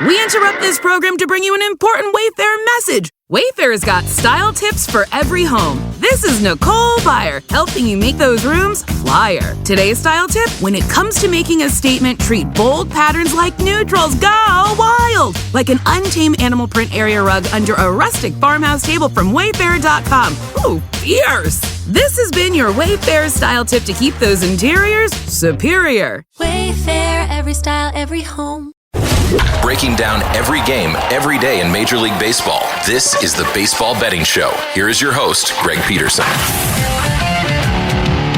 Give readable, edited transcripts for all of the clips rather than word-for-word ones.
We interrupt this program to bring you an important Wayfair message. Wayfair's got style tips for every home. This is Nicole Byer, helping you make those rooms flyer. Today's style tip: when it comes to making a statement, treat bold patterns like neutrals. Go wild! Like an untamed animal print area rug under a rustic farmhouse table from Wayfair.com. Ooh, fierce! This has been your Wayfair style tip to keep those interiors superior. Wayfair, every style, every home. Breaking down every game, every day in Major League Baseball. This is the Baseball Betting Show. Here is your host, Greg Peterson.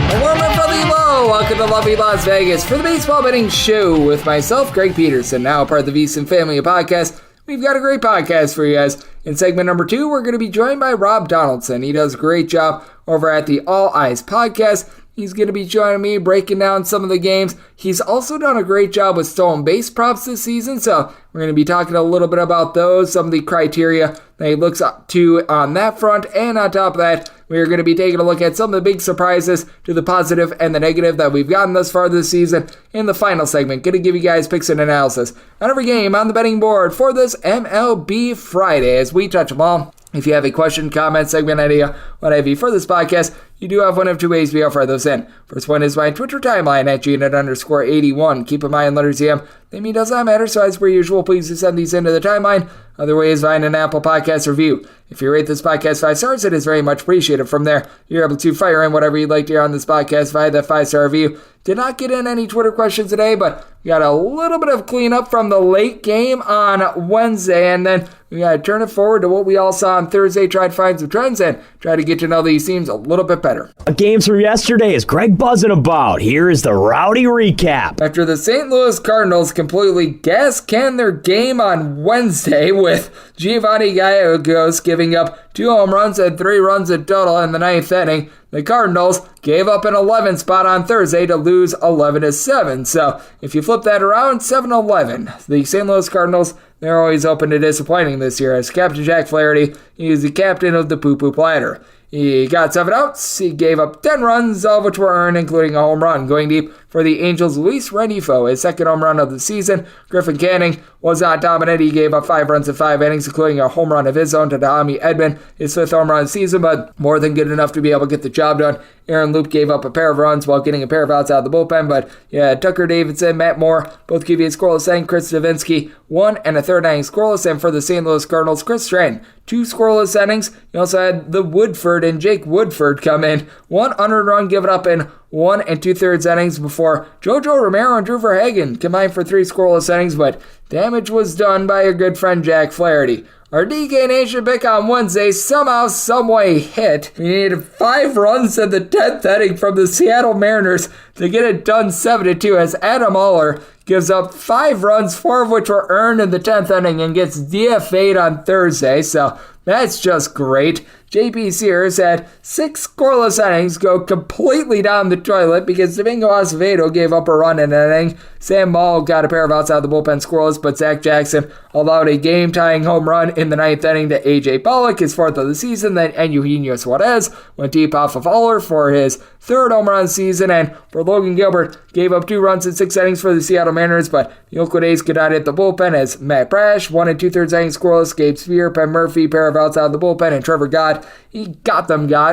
Hello, my brother. Hello. Welcome to lovely Las Vegas for the Baseball Betting Show with myself, Greg Peterson, now part of the VSiN family of podcasts. We've got a great podcast for you guys. In segment number 2, we're going to be joined by Rob Donaldson. He does a great job over at the All Eyes podcast. He's going to be joining me, breaking down some of the games. He's also done a great job with stolen base props this season, so we're going to be talking a little bit about those, some of the criteria that he looks up to on that front. And on top of that, we're going to be taking a look at some of the big surprises to the positive and the negative that we've gotten thus far this season. In the final segment, going to give you guys picks and analysis on every game on the betting board for this MLB Friday as we touch them all. If you have a question, comment, segment idea, what have you for this podcast, you do have one of two ways we offer those in. First one is my Twitter timeline at @GNet_81. Keep in mind, letters EM. The name does not matter, so as per usual, please do send these into the timeline. Other way is find an Apple Podcast review. If you rate this podcast 5 stars, it is very much appreciated. From there, you're able to fire in whatever you'd like to hear on this podcast via that 5-star review. Did not get in any Twitter questions today, but we got a little bit of cleanup from the late game on Wednesday, and then we got to turn it forward to what we all saw on Thursday, try to find some trends, and try to get to know these teams a little bit better. Games from yesterday is Greg buzzing about. Here is the rowdy recap. After the St. Louis Cardinals completely gas-canned their game on Wednesday with Giovanni Gallegos giving up 2 home runs and 3 runs in total in the 9th inning, the Cardinals gave up an 11 spot on Thursday to lose 11-7. So if you flip that around, 7-11. The St. Louis Cardinals, they're always open to disappointing this year. As Captain Jack Flaherty, he is the captain of the poo-poo platter. He got 7 outs, he gave up 10 runs, all of which were earned, including a home run. Going deep for the Angels, Luis Renifo, his second home run of the season. Griffin Canning was not dominant. He gave up 5 runs in 5 innings, including a home run of his own to Dahami Edman, his 5th home run of the season, but more than good enough to be able to get the job done. Aaron Loop gave up a pair of runs while getting a pair of outs out of the bullpen, but yeah, Tucker Davidson, Matt Moore, both give you a scoreless inning. Chris Davinsky, 1 1/3 inning scoreless, and for the St. Louis Cardinals, Chris Stratton, 2 scoreless innings. You also had the Woodford and Jake Woodford come in, 1 unearned run given up in 1 2/3 innings before Jojo Romero and Drew Verhagen combined for 3 scoreless innings, but damage was done by your good friend Jack Flaherty. Our DK Nation pick on Wednesday somehow, someway hit. We needed 5 runs in the 10th inning from the Seattle Mariners to get it done 7-2 as Adam Oller gives up 5 runs, 4 of which were earned in the 10th inning and gets DFA'd on Thursday, so that's just great. JP Sears had 6 scoreless innings go completely down the toilet because Domingo Acevedo gave up a run in an inning. Sam Maul got a pair of outs out of the bullpen scoreless, but Zach Jackson allowed a game-tying home run in the 9th inning to A.J. Pollock, his 4th of the season. Then Eugenio Suarez went deep off of Oller for his 3rd home run season, and for Logan Gilbert, gave up 2 runs in 6 innings for the Seattle Mariners, but the Oakland A's could not hit the bullpen as Matt Brash, 1 2/3 innings scoreless, Gabe Sphere, Penn Murphy, pair of outs out of the bullpen, and Trevor Gott, he got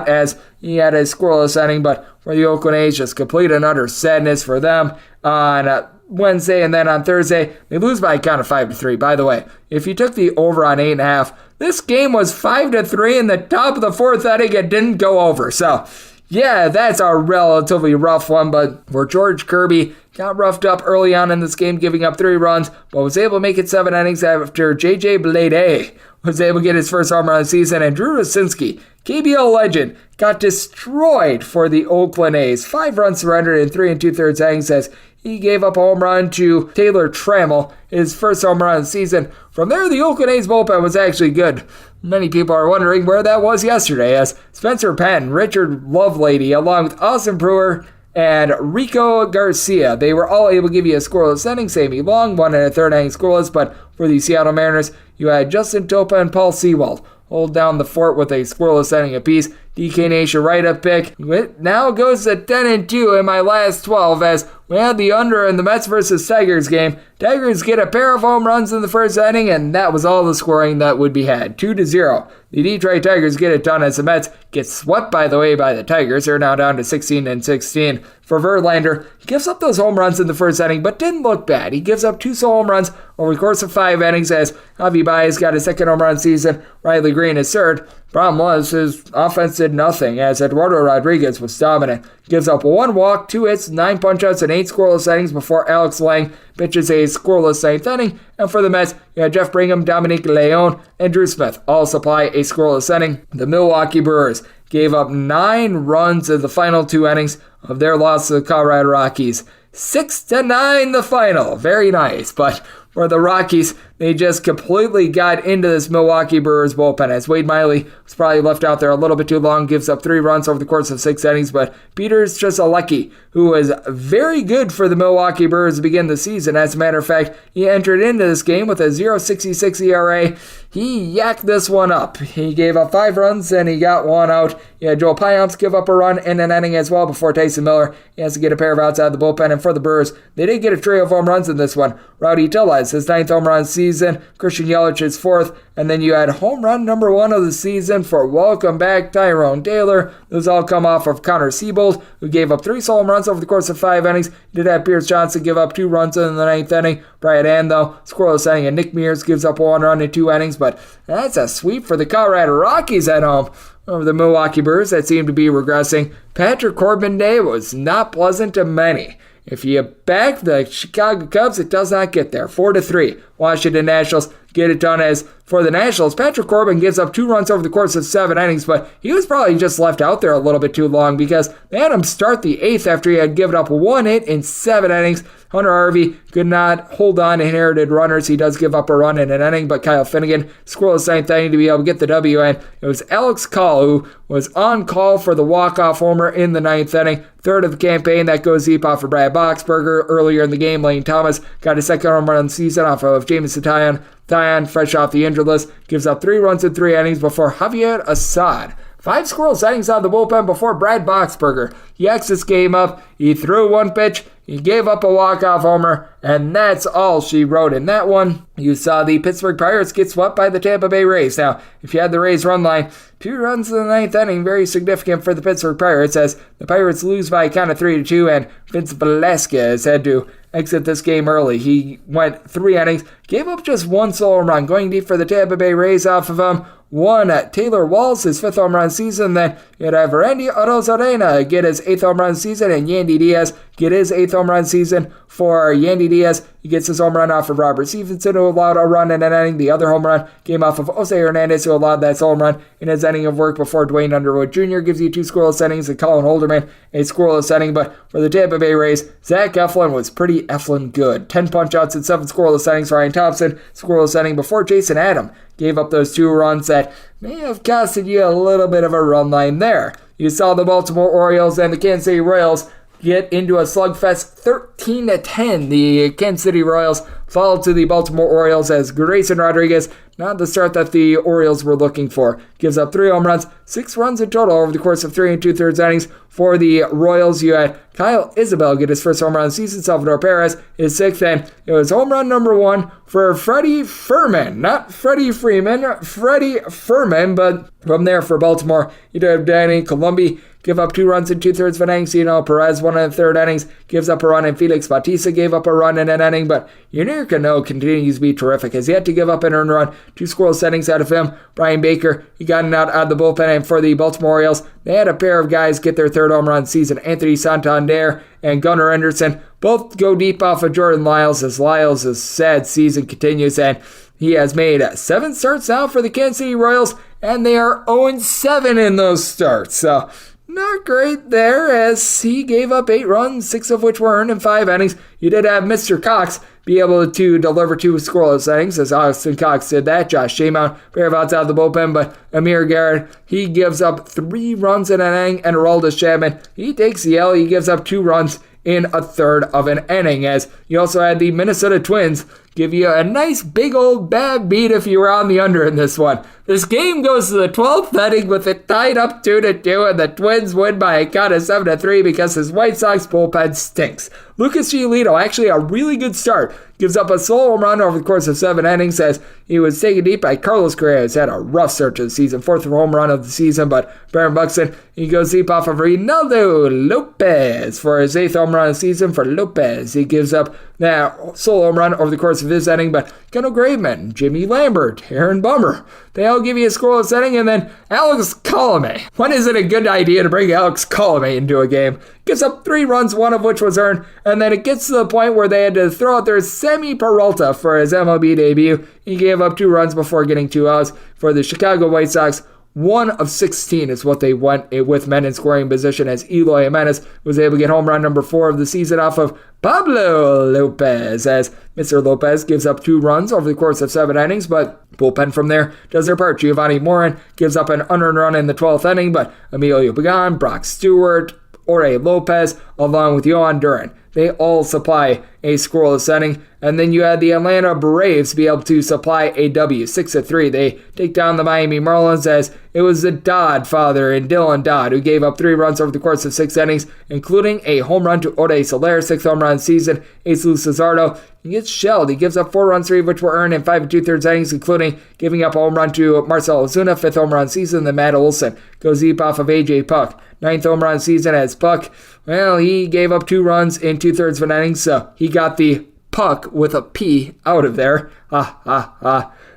as he had a scoreless inning, but for the Oakland A's, just complete and utter sadness for them on Wednesday, and then on Thursday, they lose by a count of 5-3. By the way, if you took the over on 8.5, this game was 5-3 in the top of the 4th inning. It didn't go over, so yeah, that's a relatively rough one, but for George Kirby, got roughed up early on in this game, giving up 3 runs, but was able to make it 7 innings after J.J. Bleday was able to get his 1st home run of the season, and Drew Rosinski, KBO legend, got destroyed for the Oakland A's. 5 runs surrendered in 3 2/3 innings as he gave up a home run to Taylor Trammell, his 1st home run of the season. From there, the Oakland A's bullpen was actually good. Many people are wondering where that was yesterday, as Spencer Penn, Richard Lovelady, along with Austin Brewer and Rico Garcia, they were all able to give you a scoreless inning. Sammy Long, 1 1/3 inning scoreless, but for the Seattle Mariners, you had Justin Topa and Paul Sewald hold down the fort with a scoreless inning apiece. DK Nation write-up pick. It now goes to 10-2 in my last 12 as we had the under in the Mets versus Tigers game. Tigers get a pair of home runs in the first inning, and that was all the scoring that would be had. 2-0. The Detroit Tigers get it done as the Mets get swept, by the way, by the Tigers. They're now down to 16-16. For Verlander, he gives up those home runs in the first inning, but didn't look bad. He gives up 2 solo home runs over the course of 5 innings as Javi Baez got his second home run season, Riley Green his third. Problem was, his offense did nothing as Eduardo Rodriguez was dominant. Gives up 1 walk, 2 hits, 9 punch-outs, and 8 scoreless innings before Alex Lang pitches a scoreless 9th inning. And for the Mets, you had Jeff Brigham, Dominique Leone, and Drew Smith all supply a scoreless inning. The Milwaukee Brewers gave up 9 runs in the final 2 innings of their loss to the Colorado Rockies. 6-9 the final. Very nice, but for the Rockies, they just completely got into this Milwaukee Brewers bullpen as Wade Miley was probably left out there a little bit too long, gives up 3 runs over the course of 6 innings, but Peter's just a lucky, who was very good for the Milwaukee Brewers to begin the season. As a matter of fact, he entered into this game with a 0.66 ERA. He yacked this one up. He gave up 5 runs and he got 1 out. Yeah, Joel Payamps give up a run in an inning as well before Tyson Miller. He has to get a pair of outs out of the bullpen. And for the Brewers, they did get a trio of home runs in this one. Rowdy Tellez, his 9th home run season. Christian Yelich, his 4th. And then you had home run number 1 of the season for welcome back Tyrone Taylor. Those all come off of Connor Siebold, who gave up 3 solo home runs over the course of 5 innings. He did have Pierce Johnson give up 2 runs in the 9th inning. Brian Hand, though, scoreless inning, and Nick Mears gives up 1 run in 2 innings. But that's a sweep for the Colorado Rockies at home over the Milwaukee Brewers that seem to be regressing. Patrick Corbin Day was not pleasant to many. If you back the Chicago Cubs, it does not get there. 4-3. Washington Nationals get it done as for the Nationals. Patrick Corbin gives up 2 runs over the course of 7 innings, but he was probably just left out there a little bit too long because they had him start the 8th after he had given up 1 hit in 7 innings. Hunter Harvey could not hold on to inherited runners. He does give up a run in an inning, but Kyle Finnegan scoreless 9th inning to be able to get the W, and it was Alex Call who was on call for the walk-off homer in the 9th inning. 3rd of the campaign, that goes deep off of Brad Boxberger. Earlier in the game, Lane Thomas got his 2nd home run of the season off of Jameson Taillon. Taillon, fresh off the injured list, gives up 3 runs in 3 innings before Javier Assad. 5 scoreless innings out of the bullpen before Brad Boxberger. He exits game up. He threw 1 pitch. He gave up a walk-off homer, and that's all she wrote in that one. You saw the Pittsburgh Pirates get swept by the Tampa Bay Rays. Now, if you had the Rays run line, 2 runs in the 9th inning, very significant for the Pittsburgh Pirates as the Pirates lose by a count of 3-2, and Vince Velasquez had to exit this game early. He went 3 innings, gave up just 1 solo run, going deep for the Tampa Bay Rays off of him. 1 at Taylor Walls, his 5th home run season. Then you'd have Randy Arozarena get his 8th home run season, and Yandy Diaz get his 8th home run season. For Yandy Diaz, he gets his home run off of Robert Stevenson, who allowed a run in an inning. The other home run came off of Jose Hernandez, who allowed that home run in his inning of work before Dwayne Underwood Jr. gives you 2 scoreless innings, and Colin Holderman a scoreless inning. But for the Tampa Bay Rays, Zach Eflin was pretty Eflin good. 10 punch-outs and 7 scoreless innings. Ryan Thompson, scoreless inning before Jason Adam gave up those 2 runs that may have costed you a little bit of a run line there. You saw the Baltimore Orioles and the Kansas City Royals get into a slugfest 13-10. The Kansas City Royals fall to the Baltimore Orioles as Grayson Rodriguez, not the start that the Orioles were looking for. Gives up 3 home runs, 6 runs in total over the course of 3 2/3 innings. For the Royals, you had Kyle Isabel get his 1st home run of the season, Salvador Perez his 6th, and it was home run number 1 for Freddie Furman. Not Freddie Freeman, Freddie Furman, but from there for Baltimore, you have Danny Columbi give up 2 runs in 2/3 of an inning. Cino Perez, 1 in the 3rd innings, gives up a run, and Felix Bautista gave up a run in an inning. But Yunier Cano continues to be terrific. Has yet to give up an earned run. 2 scoreless innings out of him. Brian Baker, he got an out of the bullpen, and for the Baltimore Orioles, they had a pair of guys get their 3rd home run season. Anthony Santander and Gunnar Henderson both go deep off of Jordan Lyles as Lyles' sad season continues, and he has made 7 starts now for the Kansas City Royals, and they are 0-7 in those starts. So not great there, as he gave up 8 runs, 6 of which were earned in 5 innings. You did have Mr. Cox be able to deliver 2 scoreless innings, as Austin Cox did that. Josh Shamount, pair of outs out of the bullpen, but Amir Garrett, he gives up 3 runs in an inning, and Aroldis Chapman, he takes the L. He gives up 2 runs in a 1/3 of an inning, as you also had the Minnesota Twins give you a nice big old bad beat if you were on the under in this one. This game goes to the 12th inning with it tied up 2-2, and the Twins win by a count of 7-3 because his White Sox bullpen stinks. Lucas Giolito, actually a really good start, gives up a solo home run over the course of 7 innings as he was taken deep by Carlos Correa, who's had a rough start to the season, 4th home run of the season, but Baron Buxton, he goes deep off of Reynaldo Lopez for his 8th home run of the season. For Lopez, he gives up that solo home run over the course of his inning, but Kendall Graveman, Jimmy Lambert, Aaron Bummer, they all give you a scoreless inning, and then Alex Colomé. When is it a good idea to bring Alex Colomé into a game? Gives up 3 runs, 1 of which was earned, and then it gets to the point where they had to throw out their Sammy Peralta for his MLB debut. He gave up 2 runs before getting 2 outs for the Chicago White Sox. 1 of 16 is what they went with men in scoring position as Eloy Jimenez was able to get home run number 4 of the season off of Pablo Lopez, as Mr. Lopez gives up 2 runs over the course of 7 innings, but bullpen from there does their part. Giovanni Morin gives up an unearned run in the 12th inning, but Emilio Pagan, Brock Stewart, Jorge Lopez, along with Yohan Duran, they all supply a scoreless inning. And then you had the Atlanta Braves be able to supply a W, 6-3. They take down the Miami Marlins as it was the Dodd father and Dylan Dodd who gave up 3 runs over the course of 6 innings, including a home run to Ode Soler, 6th home run of the season. Jesus Luzardo, he gets shelled. He gives up 4 runs, 3 of which were earned in 5 2/3 innings, including giving up a home run to Marcell Ozuna, 5th home run of the season. Then Matt Olson goes deep off of AJ Puck, 9th home run of the season as Puck, well, he gave up 2 runs in 2/3 of an inning, so he got the Puck with a P out of there.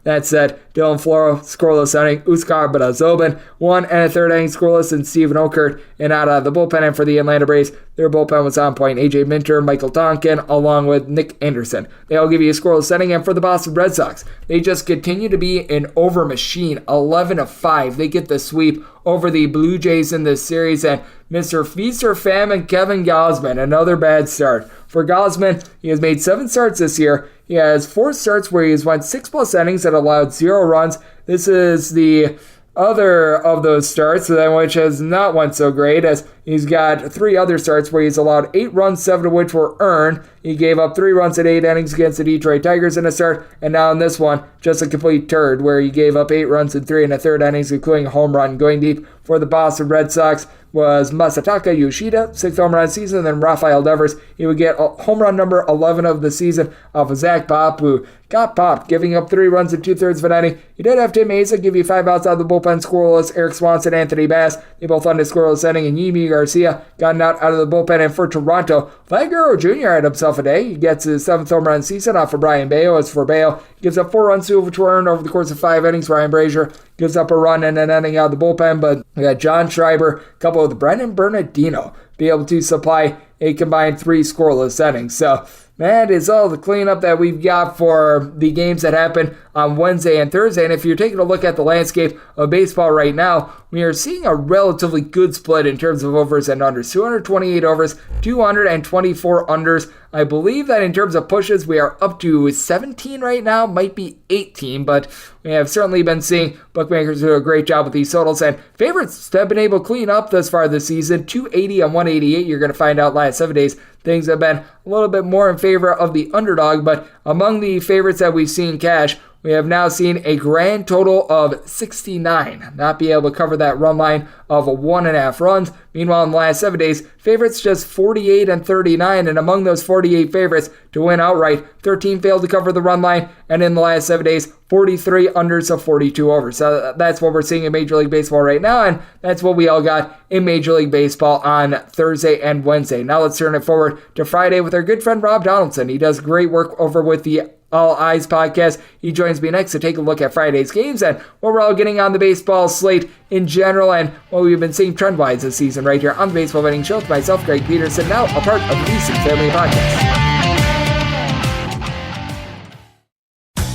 That said, Dylan Floro, scoreless inning. Uskar Badazobin, 1 1/3 inning scoreless, and Steven Okert, and out of the bullpen. And for the Atlanta Braves, their bullpen was on point. AJ Minter, Michael Tonkin, along with Nick Anderson. They all give you a scoreless inning. And for the Boston Red Sox, they just continue to be an over machine. 11-5. They get the sweep over the Blue Jays in this series. And Mr. Feast or Famine Kevin Gausman, another bad start. For Gausman, he has made 7 starts this year. He has 4 starts where he has won 6+ innings that allowed 0 runs. This is the other of those starts, which has not went so great, as he's got 3 other starts where he's allowed 8 runs, 7 of which were earned. He gave up 3 runs in 8 innings against the Detroit Tigers in a start, and now in this one, just a complete turd where he gave up 8 runs in 3 1/3 innings, including a home run. Going deep for the Boston Red Sox was Masataka Yoshida, 6th home run season, and then Rafael Devers. He would get home run number 11 of the season off of Zach Pop, who got popped, giving up 3 runs in 2/3 of an inning. You did have Tim Mesa give you 5 outs out of the bullpen scoreless. Eric Swanson, Anthony Bass, they both on the scoreless inning, and Yimi Garcia got out of the bullpen. And for Toronto, Vlad Guerrero Jr. had himself a day. He gets his 7th home run season off of Brian Bayo. As for Bayo, he gives up 4 runs, 2 of which were earned over the course of 5 innings. Ryan Brazier gives up a run and an inning out of the bullpen, but we got John Schreiber, coupled with Brendan Bernardino, be able to supply a combined 3 scoreless innings. So that is all the cleanup that we've got for the games that happened on Wednesday and Thursday. And if you're taking a look at the landscape of baseball right now, we are seeing a relatively good split in terms of overs and unders. 228 overs, 224 unders. I believe that in terms of pushes, we are up to 17 right now, might be 18, but we have certainly been seeing bookmakers do a great job with these totals, and favorites have been able to clean up thus far this season. 280 and 188, you're going to find out last 7 days. Things have been a little bit more in favor of the underdog, but among the favorites that we've seen cash, we have now seen a grand total of 69 not be able to cover that run line of 1.5 runs. Meanwhile, in the last 7 days, favorites just 48 and 39, and among those 48 favorites to win outright, 13 failed to cover the run line, and in the last 7 days, 43 unders of 42 overs. So that's what we're seeing in Major League Baseball right now, and that's what we all got in Major League Baseball on Thursday and Wednesday. Now let's turn it forward to Friday with our good friend Rob Donaldson. He does great work over with the All Eyes podcast. He joins me next to take a look at Friday's games and what we're all getting on the baseball slate in general and what we've been seeing trend-wise this season right here on the Baseball Betting Show with myself, Greg Peterson, now a part of the Easton Family Podcast.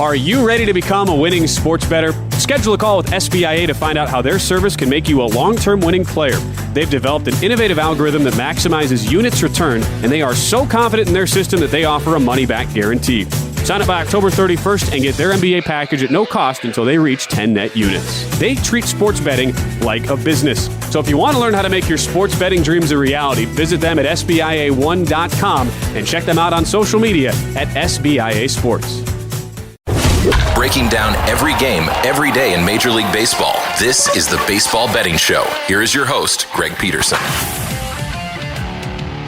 Are you ready to become a winning sports bettor? Schedule a call with SBIA to find out how their service can make you a long-term winning player. They've developed an innovative algorithm that maximizes units return, and they are so confident in their system that they offer a money-back guarantee. Sign up by October 31st and get their MBA package at no cost until they reach 10 net units. They treat sports betting like a business. So if you want to learn how to make your sports betting dreams a reality, visit them at SBIA1.com and check them out on social media at SBIA Sports. Breaking down every game, every day in Major League Baseball, this is the Baseball Betting Show. Here is your host, Greg Peterson.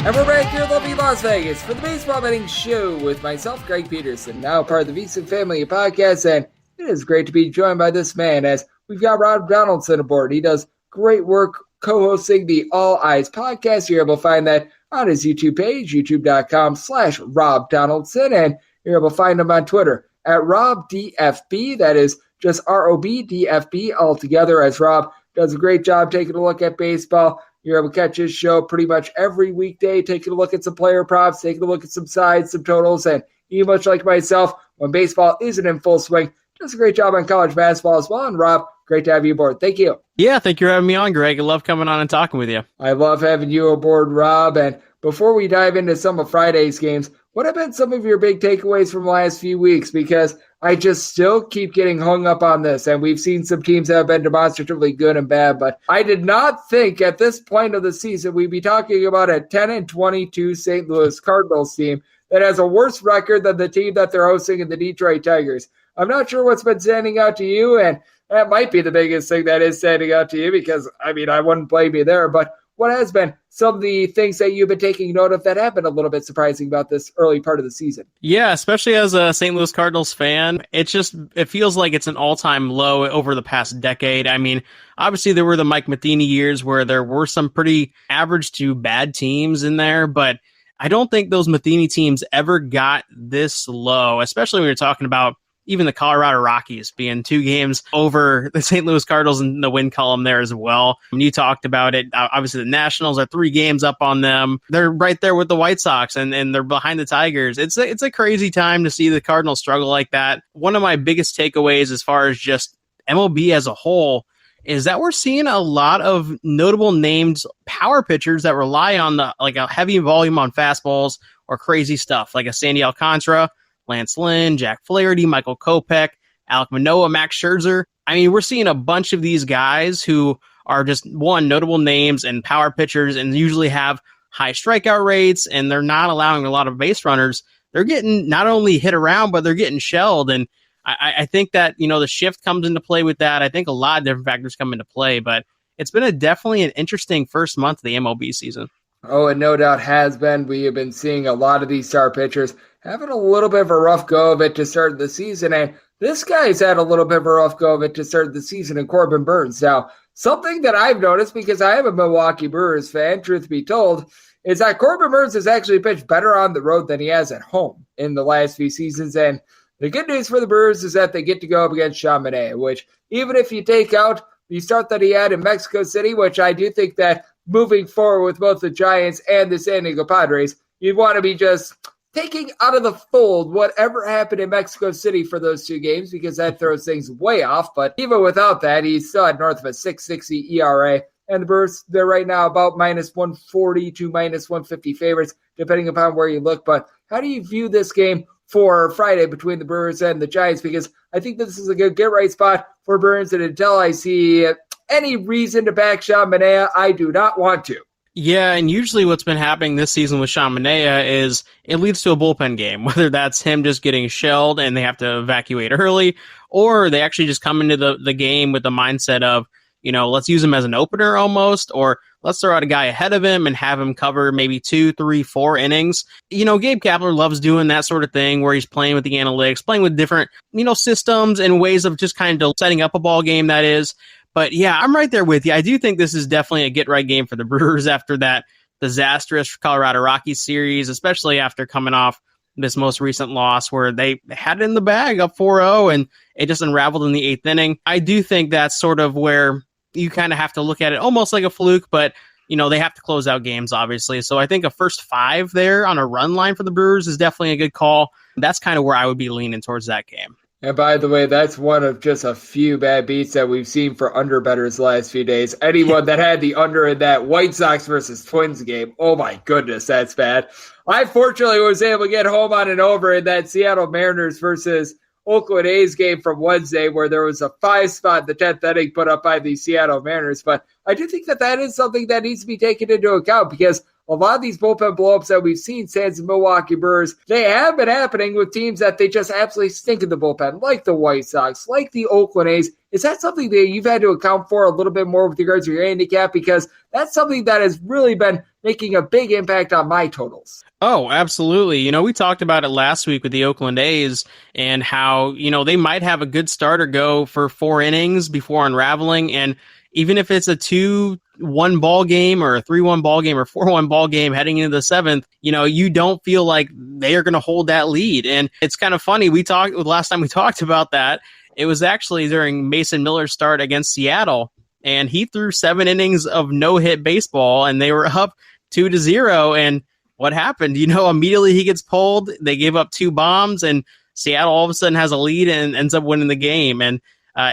And we're back here in lovely Las Vegas for the Baseball Betting Show with myself, Greg Peterson, now part of the VSiN family of podcasts, and it is great to be joined by this man as we've got Rob Donaldson aboard. He does great work co-hosting the All Eyes podcast. You're able to find that on his YouTube page, youtube.com/Rob Donaldson, and you're able to find him on Twitter at RobDFB. That is just ROBDFB altogether, as Rob does a great job taking a look at baseball. You're able to catch his show pretty much every weekday, taking a look at some player props, taking a look at some sides, some totals, and he, much like myself, when baseball isn't in full swing, does a great job on college basketball as well. And Rob, great to have you aboard. Thank you. Yeah, thank you for having me on, Greg. I love coming on and talking with you. I love having you aboard, Rob. And before we dive into some of Friday's games, what have been some of your big takeaways from the last few weeks? Because I just still keep getting hung up on this, and we've seen some teams that have been demonstratively good and bad, but I did not think at this point of the season we'd be talking about a 10-22 St. Louis Cardinals team that has a worse record than the team that they're hosting in the Detroit Tigers. I'm not sure what's been standing out to you, and that might be the biggest thing that is standing out to you because, I mean, I wouldn't blame you there, but what has been some of the things that you've been taking note of that have been a little bit surprising about this early part of the season? Yeah, especially as a St. Louis Cardinals fan, it feels like it's an all-time low over the past decade. I mean, obviously there were the Mike Matheny years where there were some pretty average to bad teams in there, but I don't think those Matheny teams ever got this low, especially when you're talking about even the Colorado Rockies being 2 games over the St. Louis Cardinals in the win column there as well. When you talked about it, obviously the Nationals are 3 games up on them. They're right there with the White Sox, and they're behind the Tigers. It's a crazy time to see the Cardinals struggle like that. One of my biggest takeaways as far as just MLB as a whole is that we're seeing a lot of notable named power pitchers that rely on a heavy volume on fastballs or crazy stuff, like a Sandy Alcantara, Lance Lynn, Jack Flaherty, Michael Kopech, Alek Manoah, Max Scherzer. I mean, we're seeing a bunch of these guys who are just, notable names and power pitchers and usually have high strikeout rates, and they're not allowing a lot of base runners. They're getting not only hit around, but they're getting shelled. And I think that, the shift comes into play with that. I think a lot of different factors come into play, but it's been definitely an interesting first month of the MLB season. Oh, and no doubt has been. We have been seeing a lot of these star pitchers having a little bit of a rough go of it to start the season, and this guy's had a little bit of a rough go of it to start the season in Corbin Burnes. Now, something that I've noticed, because I am a Milwaukee Brewers fan, truth be told, is that Corbin Burnes has actually pitched better on the road than he has at home in the last few seasons, and the good news for the Brewers is that they get to go up against Sean Manaea, which even if you take out the start that he had in Mexico City, which I do think that moving forward with both the Giants and the San Diego Padres, you'd want to be just taking out of the fold whatever happened in Mexico City for those 2 games, because that throws things way off. But even without that, he's still at north of a 6.60 ERA. And the Brewers, they're right now about minus 140 to minus 150 favorites, depending upon where you look. But how do you view this game for Friday between the Brewers and the Giants? Because I think this is a good get-right spot for Burnes, and until I see any reason to back Sean Manaea, I do not want to. Yeah, and usually what's been happening this season with Sean Manaea is it leads to a bullpen game, whether that's him just getting shelled and they have to evacuate early, or they actually just come into the game with the mindset of, let's use him as an opener almost, or let's throw out a guy ahead of him and have him cover maybe 2, 3, 4 innings. Gabe Kapler loves doing that sort of thing where he's playing with the analytics, playing with different, systems and ways of just kind of setting up a ball game, that is. But yeah, I'm right there with you. I do think this is definitely a get-right game for the Brewers after that disastrous Colorado Rockies series, especially after coming off this most recent loss where they had it in the bag up 4-0 and it just unraveled in the 8th inning. I do think that's sort of where you kind of have to look at it almost like a fluke, but they have to close out games, obviously. So I think a first 5 there on a run line for the Brewers is definitely a good call. That's kind of where I would be leaning towards that game. And by the way, that's one of just a few bad beats that we've seen for underbettors the last few days. Anyone that had the under in that White Sox versus Twins game, oh my goodness, that's bad. I fortunately was able to get home on an over in that Seattle Mariners versus Oakland A's game from Wednesday, where there was a 5 spot in the 10th inning put up by the Seattle Mariners. But I do think that is something that needs to be taken into account, because a lot of these bullpen blowups that we've seen, sans the Milwaukee Brewers, they have been happening with teams that they just absolutely stink in the bullpen, like the White Sox, like the Oakland A's. Is that something that you've had to account for a little bit more with regards to your handicap? Because that's something that has really been making a big impact on my totals. Oh, absolutely. We talked about it last week with the Oakland A's and how, they might have a good starter go for 4 innings before unraveling. And even if it's a 2-1 ball game or a 3-1 ball game or 4-1 ball game heading into the 7th, you don't feel like they are going to hold that lead. And it's kind of funny. Last time we talked about that, it was actually during Mason Miller's start against Seattle, and he threw 7 innings of no-hit baseball, and they were up 2-0. And what happened? Immediately he gets pulled. They gave up 2 bombs, and Seattle all of a sudden has a lead and ends up winning the game. And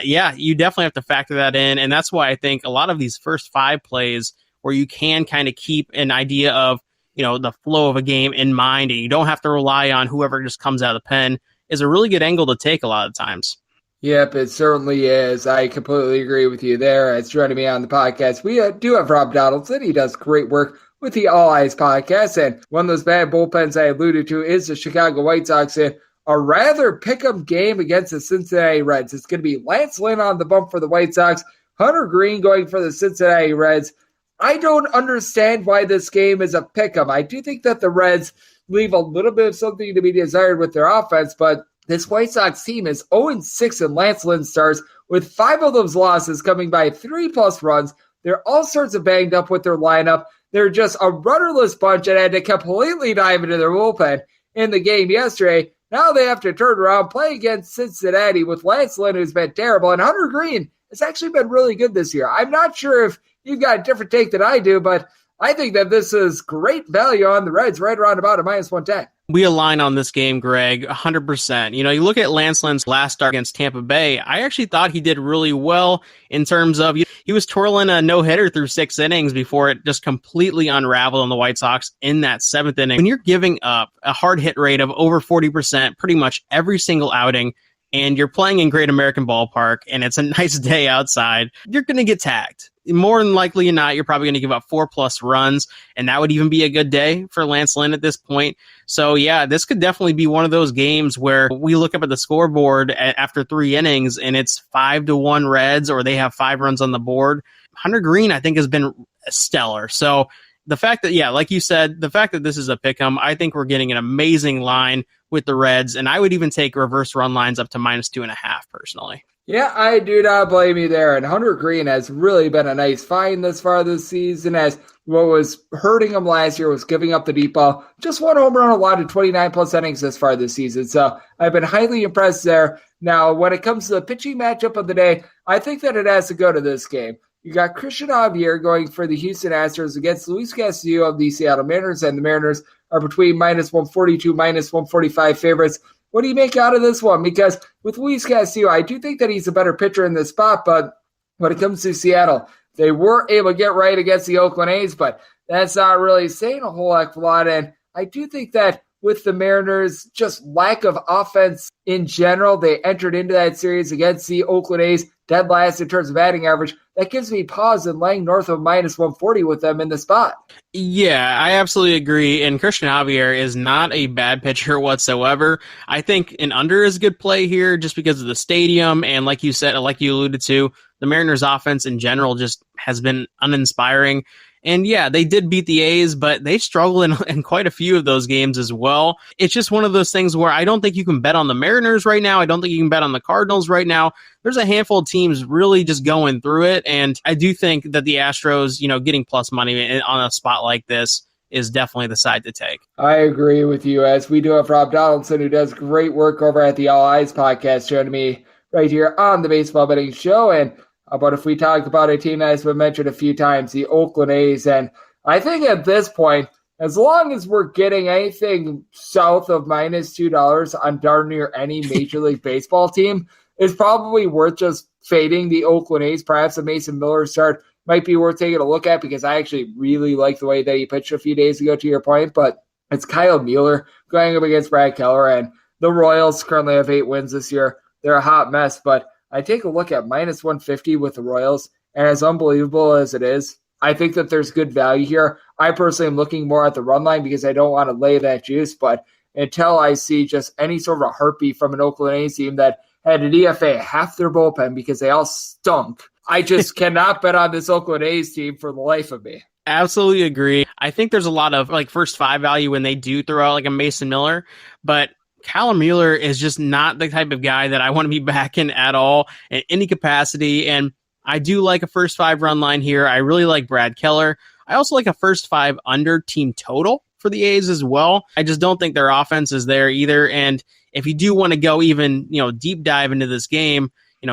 you definitely have to factor that in. And that's why I think a lot of these first 5 plays where you can kind of keep an idea of, the flow of a game in mind, and you don't have to rely on whoever just comes out of the pen, is a really good angle to take a lot of times. Yep, it certainly is. I completely agree with you there. As joining me on the podcast, we do have Rob Donaldson. He does great work with the All Eyes podcast. And one of those bad bullpens I alluded to is the Chicago White Sox in a rather pick-em game against the Cincinnati Reds. It's going to be Lance Lynn on the bump for the White Sox, Hunter Green going for the Cincinnati Reds. I don't understand why this game is a pick-em. I do think that the Reds leave a little bit of something to be desired with their offense, but this White Sox team is 0-6 in Lance Lynn starts, with 5 of those losses coming by 3+ runs. They're all sorts of banged up with their lineup. They're just a rudderless bunch and had to completely dive into their bullpen in the game yesterday. Now they have to turn around, play against Cincinnati with Lance Lynn, who's been terrible, and Hunter Green has actually been really good this year. I'm not sure if you've got a different take than I do, but I think that this is great value on the Reds, right around about a -110. We align on this game, Greg, 100%. You look at Lance Lynn's last start against Tampa Bay. I actually thought he did really well in terms of he was twirling a no-hitter through 6 innings before it just completely unraveled on the White Sox in that 7th inning. When you're giving up a hard hit rate of over 40% pretty much every single outing, and you're playing in Great American Ballpark, and it's a nice day outside, you're going to get tagged. More than likely than not, you're probably going to give up 4+ runs, and that would even be a good day for Lance Lynn at this point. So, yeah, this could definitely be one of those games where we look up at the scoreboard after 3 innings, and it's 5-1 Reds, or they have 5 runs on the board. Hunter Green, I think, has been stellar. So the fact that, like you said, the fact that this is a pick'em, I think we're getting an amazing line with the Reds, and I would even take reverse run lines up to -2.5 personally. Yeah, I do not blame you there. And Hunter Green has really been a nice find this far this season, as what was hurting him last year was giving up the deep ball. Just 1 home run allowed to 29+ innings this far this season. So I've been highly impressed there. Now, when it comes to the pitching matchup of the day, I think that it has to go to this game. You got Christian Javier going for the Houston Astros against Luis Castillo of the Seattle Mariners, and the Mariners are between -142, -145 favorites. What do you make out of this one? Because with Luis Castillo, I do think that he's a better pitcher in this spot, but when it comes to Seattle, they were able to get right against the Oakland A's, but that's not really saying a whole heck of a lot. And I do think that with the Mariners, just lack of offense in general, they entered into that series against the Oakland A's, dead last in terms of batting average. That gives me pause in laying north of -140 with them in the spot. Yeah, I absolutely agree. And Christian Javier is not a bad pitcher whatsoever. I think an under is a good play here just because of the stadium. And like you said, like you alluded to, the Mariners offense in general just has been uninspiring. And yeah, they did beat the A's, but they struggled in quite a few of those games as well. It's just one of those things where I don't think you can bet on the Mariners right now. I don't think you can bet on the Cardinals right now. There's a handful of teams really just going through it. And I do think that the Astros, getting plus money on a spot like this is definitely the side to take. I agree with you, as we do have Rob Donaldson, who does great work over at the All Eyes podcast, joining me right here on the Baseball Betting Show. And how about if we talk about a team that has been mentioned a few times, the Oakland A's? And I think at this point, as long as we're getting anything south of -$2 on darn near any Major League Baseball team, it's probably worth just fading the Oakland A's. Perhaps a Mason Miller start might be worth taking a look at, because I actually really like the way that he pitched a few days ago, to your point. But it's Kyle Mueller going up against Brad Keller, and the Royals currently have 8 wins this year. They're a hot mess, but I take a look at -150 with the Royals, and as unbelievable as it is, I think that there's good value here. I personally am looking more at the run line because I don't want to lay that juice, but until I see just any sort of a heartbeat from an Oakland A's team that had an EFA half their bullpen because they all stunk, I just cannot bet on this Oakland A's team for the life of me. Absolutely agree. I think there's a lot of like first five value when they do throw out like a Mason Miller, but Callum Mueller is just not the type of guy that I want to be backing at all in any capacity. And I do like a first five run line here. I really like Brad Keller. I also like a first five under team total for the A's as well. I just don't think their offense is there either. And if you do want to go even, deep dive into this game,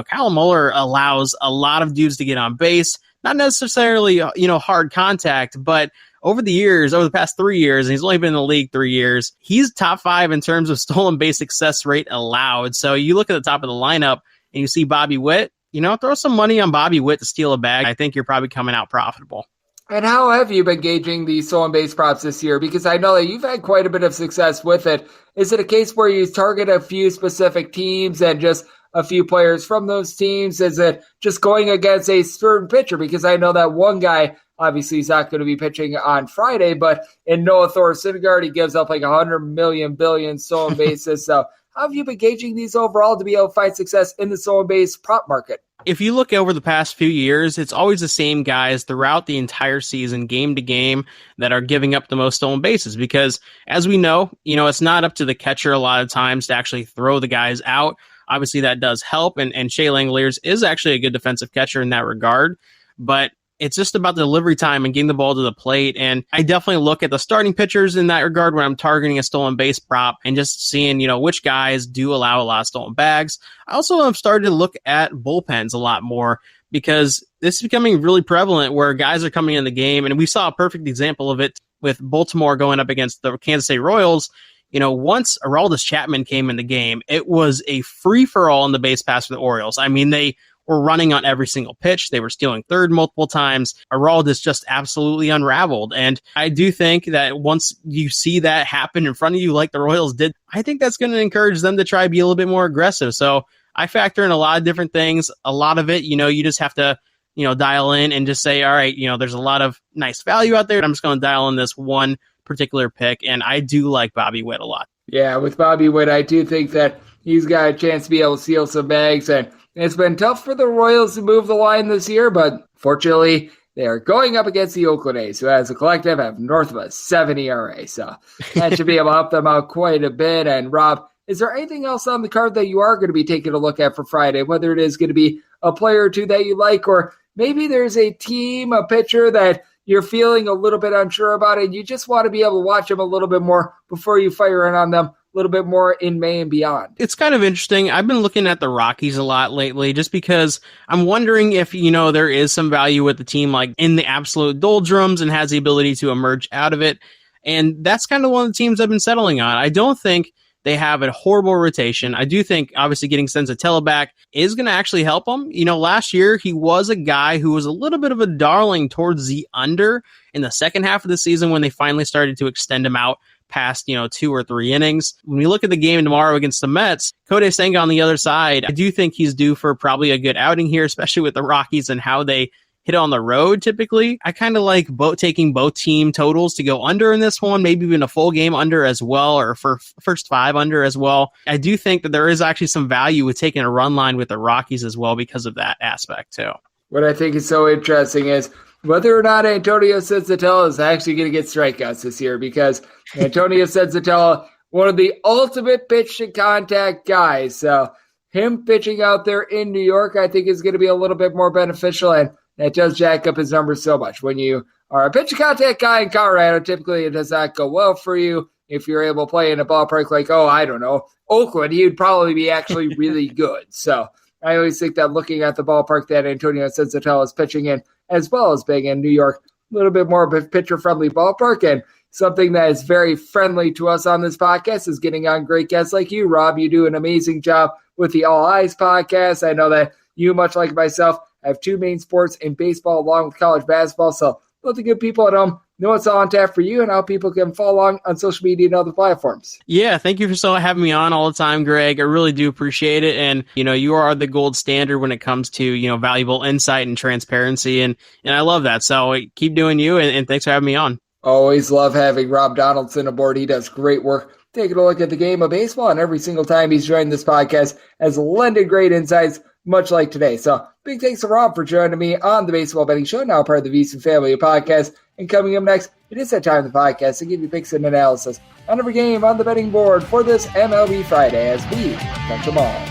Callum Mueller allows a lot of dudes to get on base, not necessarily, hard contact, but over the past 3 years, and he's only been in the league 3 years, he's top 5 in terms of stolen base success rate allowed. So you look at the top of the lineup and you see Bobby Witt, throw some money on Bobby Witt to steal a bag. I think you're probably coming out profitable. And how have you been gauging the stolen base props this year? Because I know that you've had quite a bit of success with it. Is it a case where you target a few specific teams and just a few players from those teams? Is it just going against a certain pitcher? Because I know that one guy, obviously he's not going to be pitching on Friday, but in Noah Syndergaard, he gives up like 100 million billion stolen bases. So how have you been gauging these overall to be able to find success in the stolen base prop market? If you look over the past few years, it's always the same guys throughout the entire season, game to game, that are giving up the most stolen bases. Because as we know, it's not up to the catcher a lot of times to actually throw the guys out. Obviously, that does help, and Shea Langeliers is actually a good defensive catcher in that regard. But it's just about the delivery time and getting the ball to the plate. And I definitely look at the starting pitchers in that regard when I'm targeting a stolen base prop and just seeing, which guys do allow a lot of stolen bags. I also have started to look at bullpens a lot more because this is becoming really prevalent where guys are coming in the game. And we saw a perfect example of it with Baltimore going up against the Kansas City Royals. Once Aroldis Chapman came in the game, it was a free-for-all in the base pass for the Orioles. I mean, they were running on every single pitch. They were stealing third multiple times. Aroldis just absolutely unraveled. And I do think that once you see that happen in front of you like the Royals did, I think that's going to encourage them to try to be a little bit more aggressive. So I factor in a lot of different things. A lot of it, you just have to, dial in and just say, all right, there's a lot of nice value out there. I'm just going to dial in this one particular pick. And I do like Bobby Witt a lot. Yeah, with Bobby Witt, I do think that he's got a chance to be able to steal some bags. And it's been tough for the Royals to move the line this year, but fortunately, they are going up against the Oakland A's, who as a collective have north of a 7 ERA. So that should be able to help them out quite a bit. And Rob, is there anything else on the card that you are going to be taking a look at for Friday, whether it is going to be a player or two that you like, or maybe there's a team, a pitcher that you're feeling a little bit unsure about it, and you just want to be able to watch them a little bit more before you fire in on them a little bit more in May and beyond? It's kind of interesting. I've been looking at the Rockies a lot lately just because I'm wondering if, there is some value with the team like in the absolute doldrums and has the ability to emerge out of it. And that's kind of one of the teams I've been settling on. I don't think they have a horrible rotation. I do think, obviously, getting Senzatella back is going to actually help them. Last year, he was a guy who was a little bit of a darling towards the under in the second half of the season when they finally started to extend him out past, 2 or 3 innings. When we look at the game tomorrow against the Mets, Kodai Senga on the other side, I do think he's due for probably a good outing here, especially with the Rockies and how they hit on the road typically. I kind of like taking both team totals to go under in this one, maybe even a full game under as well, or for first 5 under as well. I do think that there is actually some value with taking a run line with the Rockies as well because of that aspect too. What I think is so interesting is whether or not Antonio Senzatella is actually going to get strikeouts this year, because Antonio Senzatella, one of the ultimate pitch to contact guys. So him pitching out there in New York, I think is going to be a little bit more beneficial, and that does jack up his numbers so much. When you are a pitch to contact guy in Colorado, typically it does not go well for you. If you're able to play in a ballpark like, Oakland, he would probably be actually really good. So I always think that looking at the ballpark that Antonio Senzatella is pitching in, as well as being in New York, a little bit more of a pitcher-friendly ballpark, and something that is very friendly to us on this podcast is getting on great guests like you, Rob. You do an amazing job with the All Eyes podcast. I know that you, much like myself, have 2 main sports in baseball along with college basketball. So let the good people at home know what's all on tap for you and how people can follow along on social media and other platforms. Yeah, thank you for having me on all the time, Greg. I really do appreciate it. And, you are the gold standard when it comes to, valuable insight and transparency. And I love that. So keep doing you, and thanks for having me on. Always love having Rob Donaldson aboard. He does great work taking a look at the game of baseball, and every single time he's joined this podcast has lended great insights, much like today. So big thanks to Rob for joining me on the Baseball Betting Show, now part of the VSiN family podcast. And coming up next, it is that time of the podcast to give you picks and analysis on every game on the betting board for this MLB Friday as we touch them all.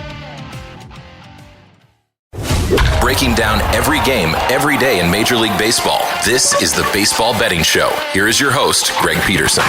Breaking down every game, every day in Major League Baseball. This is the Baseball Betting Show. Here is your host, Greg Peterson.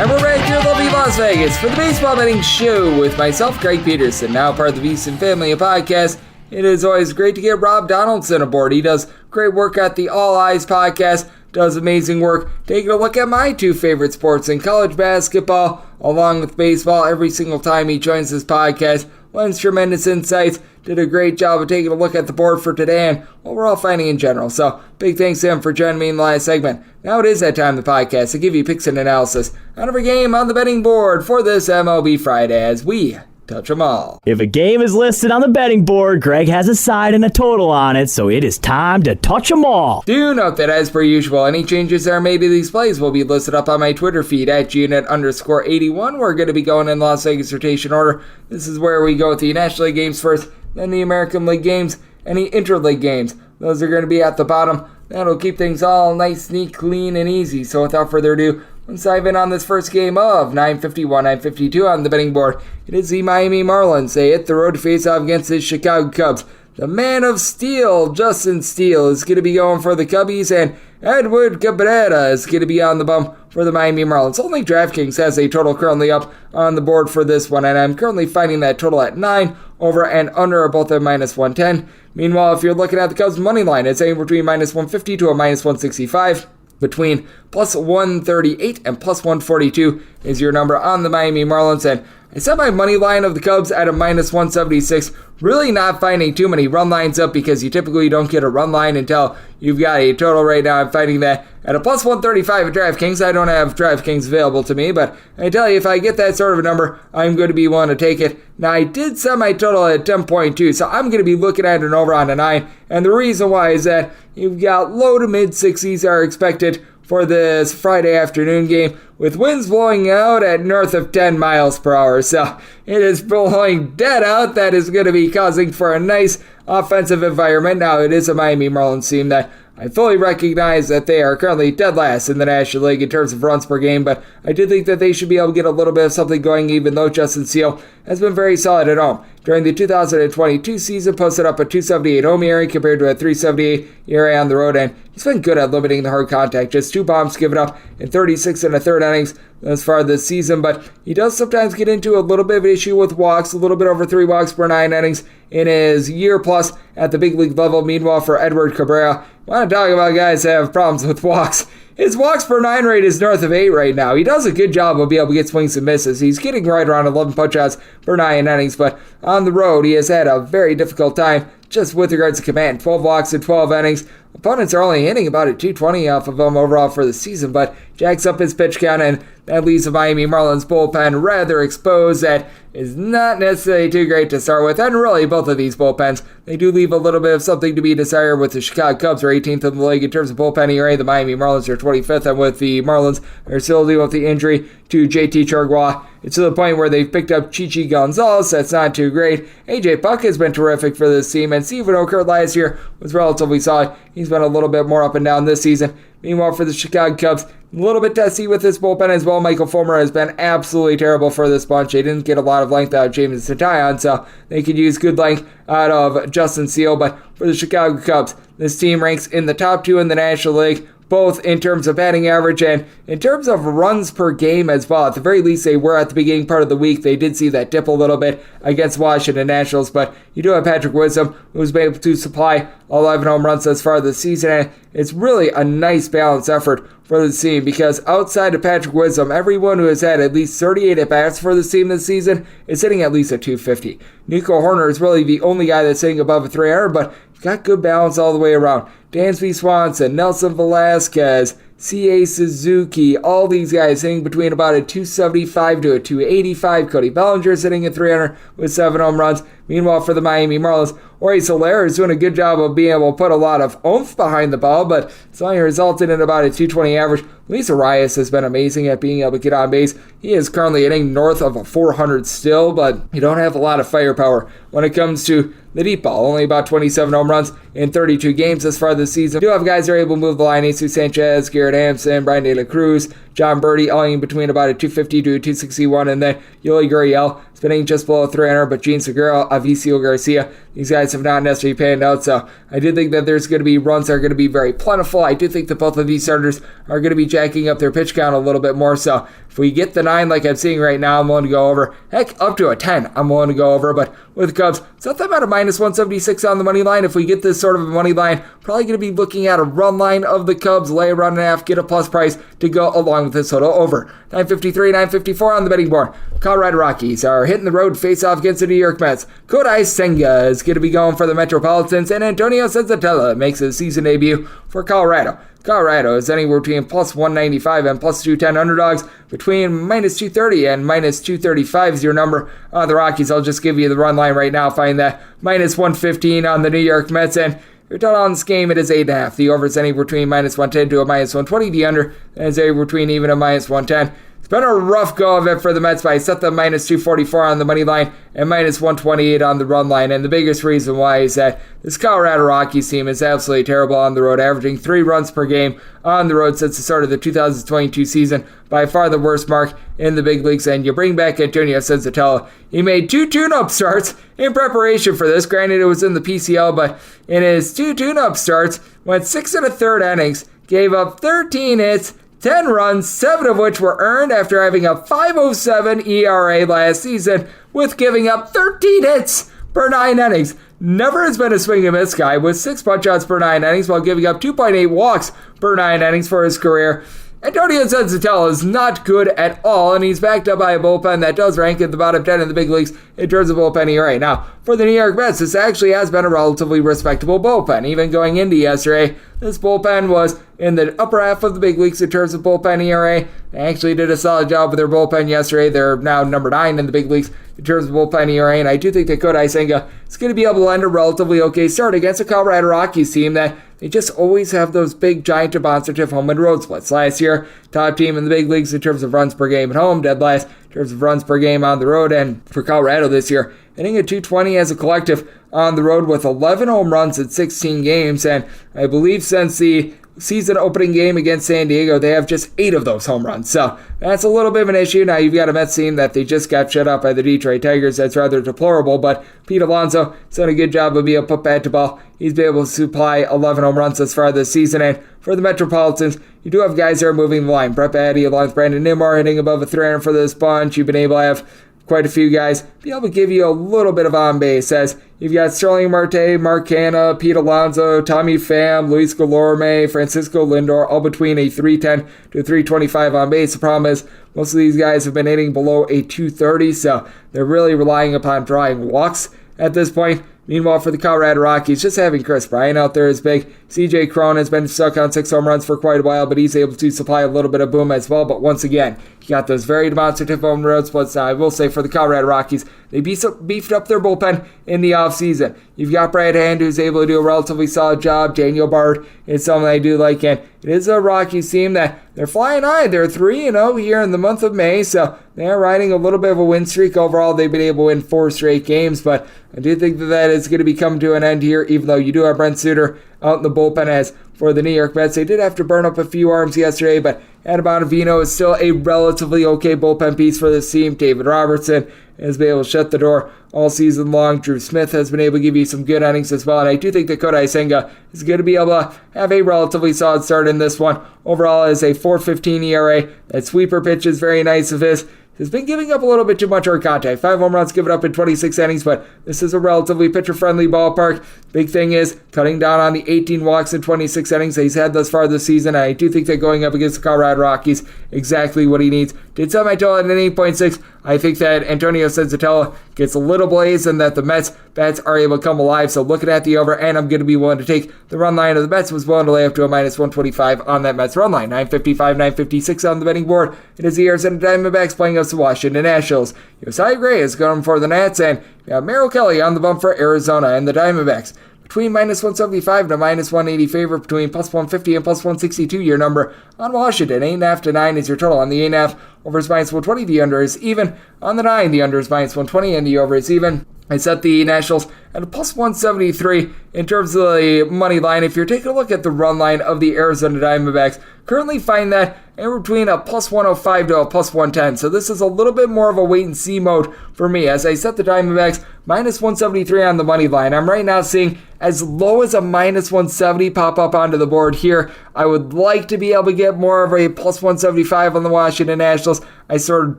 And we're right here in lovely Las Vegas for the Baseball Betting Show with myself, Greg Peterson, now part of the VSiN family podcast. It is always great to get Rob Donaldson aboard. He does great work at the All Eyes podcast, does amazing work taking a look at my two favorite sports in college basketball along with baseball every single time he joins this podcast. Lends tremendous insights, did a great job of taking a look at the board for today and what we're all finding in general. So big thanks to him for joining me in the last segment. Now it is that time of the podcast to give you picks and analysis on every game on the betting board for this MLB Friday as we touch them all. If a game is listed on the betting board, Greg has a side and a total on it, so it is time to touch them all. Do note that as per usual, any changes that are made to these plays will be listed up on my Twitter feed at GUnit_81. We're going to be going in Las Vegas rotation order. This is where we go with the National League games first, then the American League games, and the Interleague games. Those are going to be at the bottom. That'll keep things all nice, neat, clean, and easy. So without further ado, let's dive in on this first game of 9:51, 9:52 on the betting board. It is the Miami Marlins. They hit the road to face off against the Chicago Cubs. The man of steel, Justin Steele, is going to be going for the Cubbies, and Edward Cabrera is going to be on the bump for the Miami Marlins. Only DraftKings has a total currently up on the board for this one, and I'm currently finding that total at 9. Over and under are both at -110. Meanwhile, if you're looking at the Cubs money line, it's anywhere between -150 to a -165. Between +138 and +142 is your number on the Miami Marlins. And I set my money line of the Cubs at a -176. Really not finding too many run lines up because you typically don't get a run line until you've got a total right now. I'm finding that at a +135 at DraftKings. I don't have DraftKings available to me, but I tell you, if I get that sort of a number, I'm going to be willing to take it. Now, I did set my total at 10.2, so I'm going to be looking at an over on a 9. And the reason why is that you've got low to mid-60s are expected for this Friday afternoon game, with winds blowing out at north of 10 miles per hour. So it is blowing dead out. That is going to be causing for a nice offensive environment. Now, it is a Miami Marlins team that I fully recognize that they are currently dead last in the National League in terms of runs per game, but I do think that they should be able to get a little bit of something going, even though Justin Steele has been very solid at home. During the 2022 season, posted up a 278 home ERA compared to a 378 ERA on the road, and he's been good at limiting the hard contact. Just 2 bombs given up in 36 and a third innings as far this season, but he does sometimes get into a little bit of an issue with walks, a little bit over 3 walks per 9 innings in his year plus at the big league level. Meanwhile, for Edward Cabrera, I want to talk about guys that have problems with walks. His walks per 9 rate is north of 8 right now. He does a good job of being able to get swings and misses. He's getting right around 11 punch-outs per 9 innings, but on the road, he has had a very difficult time just with regards to command. 12 walks in 12 innings. Opponents are only hitting about a 220 off of him overall for the season, but jacks up his pitch count, and that leaves the Miami Marlins bullpen rather exposed. That is not necessarily too great to start with, and really both of these bullpens, they do leave a little bit of something to be desired. With the Chicago Cubs are 18th in the league in terms of bullpen ERA. The Miami Marlins are 25th, and with the Marlins, they're still dealing with the injury to JT Chargois. It's to the point where they've picked up Chichi Gonzalez. That's not too great. AJ Puck has been terrific for this team, and Steven Okert last year was relatively solid. He's been a little bit more up and down this season. Meanwhile, for the Chicago Cubs, a little bit testy with this bullpen as well. Michael Fulmer has been absolutely terrible for this bunch. They didn't get a lot of length out of James Satayon, so they could use good length out of Justin Steele. But for the Chicago Cubs, this team ranks in the top 2 in the National League, both in terms of batting average and in terms of runs per game as well. At the very least, they were at the beginning part of the week. They did see that dip a little bit against Washington Nationals, but you do have Patrick Wisdom, who's been able to supply 11 home runs thus far this season, and it's really a nice balanced effort for the team, because outside of Patrick Wisdom, everyone who has had at least 38 at-bats for the team this season is hitting at least a 250. Nico Horner is really the only guy that's hitting above a 300, but got good balance all the way around. Dansby Swanson, Nelson Velasquez, C.A. Suzuki, all these guys hitting between about a 275 to a 285. Cody Bellinger sitting at 300 with 7 home runs. Meanwhile, for the Miami Marlins, Jorge Soler is doing a good job of being able to put a lot of oomph behind the ball, but it's only resulted in about a 220 average. Luis Arias has been amazing at being able to get on base. He is currently hitting north of a 400 still, but you don't have a lot of firepower when it comes to the deep ball. Only about 27 home runs in 32 games thus far this season. You do have guys that are able to move the line. Jesus Sanchez, Garrett Hampson, Brian De La Cruz, John Birdie, all in between about a 250 to a 261, and then Yuli Gurriel spinning just below 300, but Gene Segura, Avicio Garcia, these guys have not necessarily panned out, so I do think that there's going to be runs that are going to be very plentiful. I do think that both of these starters are going to be jacking up their pitch count a little bit more, so if we get the 9 like I'm seeing right now, I'm willing to go over. Heck, up to a 10, I'm willing to go over, but with the Cubs, set them at a minus 176 on the money line. If we get this sort of a money line, probably going to be looking at a run line of the Cubs, lay a run and a half, get a plus price to go along with this total over. 953, 954 on the betting board. Colorado Rockies are hitting the road face-off against the New York Mets. Kodai Senga is going to be going for the Metropolitans, and Antonio Senzatella makes his season debut for Colorado. Colorado is anywhere between plus 195 and plus 210 underdogs. Between minus 230 and minus 235 is your number on the Rockies. I'll just give you the run line right now. Find that minus 115 on the New York Mets, and your total on this game, it is 8.5. The over is anywhere between minus 110 to a minus 120. The under is anywhere between even a minus 110. It's been a rough go of it for the Mets, but I set them minus 244 on the money line and minus 128 on the run line. And the biggest reason why is that this Colorado Rockies team is absolutely terrible on the road, averaging 3 runs per game on the road since the start of the 2022 season. By far the worst mark in the big leagues. And you bring back Antonio Senzatella. He made 2 tune-up starts in preparation for this. Granted, it was in the PCL, but in his 2 tune-up starts, went 6 1/3 innings, gave up 13 hits, 10 runs, 7 of which were earned after having a 5.07 ERA last season, with giving up 13 hits per 9 innings. Never has been a swing and miss guy, with 6 punch-outs per 9 innings while giving up 2.8 walks per 9 innings for his career. Antonio Senzatella is not good at all, and he's backed up by a bullpen that does rank at the bottom 10 in the big leagues in terms of bullpen ERA. Now, for the New York Mets, this actually has been a relatively respectable bullpen. Even going into yesterday, this bullpen was in the upper half of the big leagues in terms of bullpen ERA. They actually did a solid job with their bullpen yesterday. They're now number 9 in the big leagues in terms of bullpen ERA, and I do think that Kodai Senga is going to be able to land a relatively okay start against a Colorado Rockies team that they just always have those big, giant, demonstrative home and road splits. Last year, top team in the big leagues in terms of runs per game at home, dead last in terms of runs per game on the road, and for Colorado this year, hitting a 220 as a collective on the road with 11 home runs in 16 games, and I believe since the season opening game against San Diego, they have just 8 of those home runs. So that's a little bit of an issue. Now you've got a Mets team that they just got shut out by the Detroit Tigers. That's rather deplorable, but Pete Alonso has done a good job of being able to put bat to ball. He's been able to supply 11 home runs thus far this season, and for the Metropolitans, you do have guys that are moving the line. Brett Baty along with Brandon Nimmo hitting above a 300 for this bunch. You've been able to have quite a few guys be able to give you a little bit of on base, as you've got Sterling Marte, Mark Canha, Pete Alonso, Tommy Pham, Luis Guillorme, Francisco Lindor, all between a 310 to a 325 on base. The problem is most of these guys have been hitting below a 230, so they're really relying upon drawing walks at this point. Meanwhile, for the Colorado Rockies, just having Chris Bryant out there is big. CJ Cron has been stuck on 6 home runs for quite a while, but he's able to supply a little bit of boom as well. But once again, you got those very demonstrative home road splits. Now, I will say for the Colorado Rockies, they beefed up their bullpen in the offseason. You've got Brad Hand, who's able to do a relatively solid job. Daniel Bard is someone I do like, and it is a Rockies team that they're flying high. They're 3-0 here in the month of May, so they're riding a little bit of a win streak. Overall, they've been able to win 4 straight games, but I do think that is going to be coming to an end here, even though you do have Brent Suter out in the bullpen. As for the New York Mets, they did have to burn up a few arms yesterday, but Adam Ottavino is still a relatively okay bullpen piece for this team. David Robertson has been able to shut the door all season long. Drew Smith has been able to give you some good innings as well, and I do think that Kodai Senga is going to be able to have a relatively solid start in this one. Overall, is a 4.15 ERA. That sweeper pitch is very nice of his. Has been giving up a little bit too much hard contact. 5 home runs given up in 26 innings, but this is a relatively pitcher-friendly ballpark. Big thing is cutting down on the 18 walks in 26 innings that he's had thus far this season. And I do think that going up against the Colorado Rockies, exactly what he needs. Did set my total at an 8.6 I think that Antonio Senzatella gets a little blaze and that the Mets bats are able to come alive. So looking at the over, and I'm going to be willing to take the run line of the Mets. Was willing to lay up to a minus 125 on that Mets run line. 955, 956 on the betting board. It is the Arizona Diamondbacks playing us the Washington Nationals. Josiah Gray is going for the Nats, and you got Merrill Kelly on the bump for Arizona and the Diamondbacks. Between minus 175 to minus 180 favorite, between plus 150 and plus 162 your number on Washington. 8.5 to 9 is your total on the 8.5. Over is minus 120. The under is even. On the 9, the under is minus 120 and the over is even. I set the Nationals at a plus 173 in terms of the money line. If you're taking a look at the run line of the Arizona Diamondbacks, currently find that in between a plus 105 to a plus 110. So this is a little bit more of a wait and see mode for me as I set the Diamondbacks minus 173 on the money line. I'm right now seeing as low as a minus 170 pop up onto the board here. I would like to be able to get more of a plus 175 on the Washington Nationals. I sort of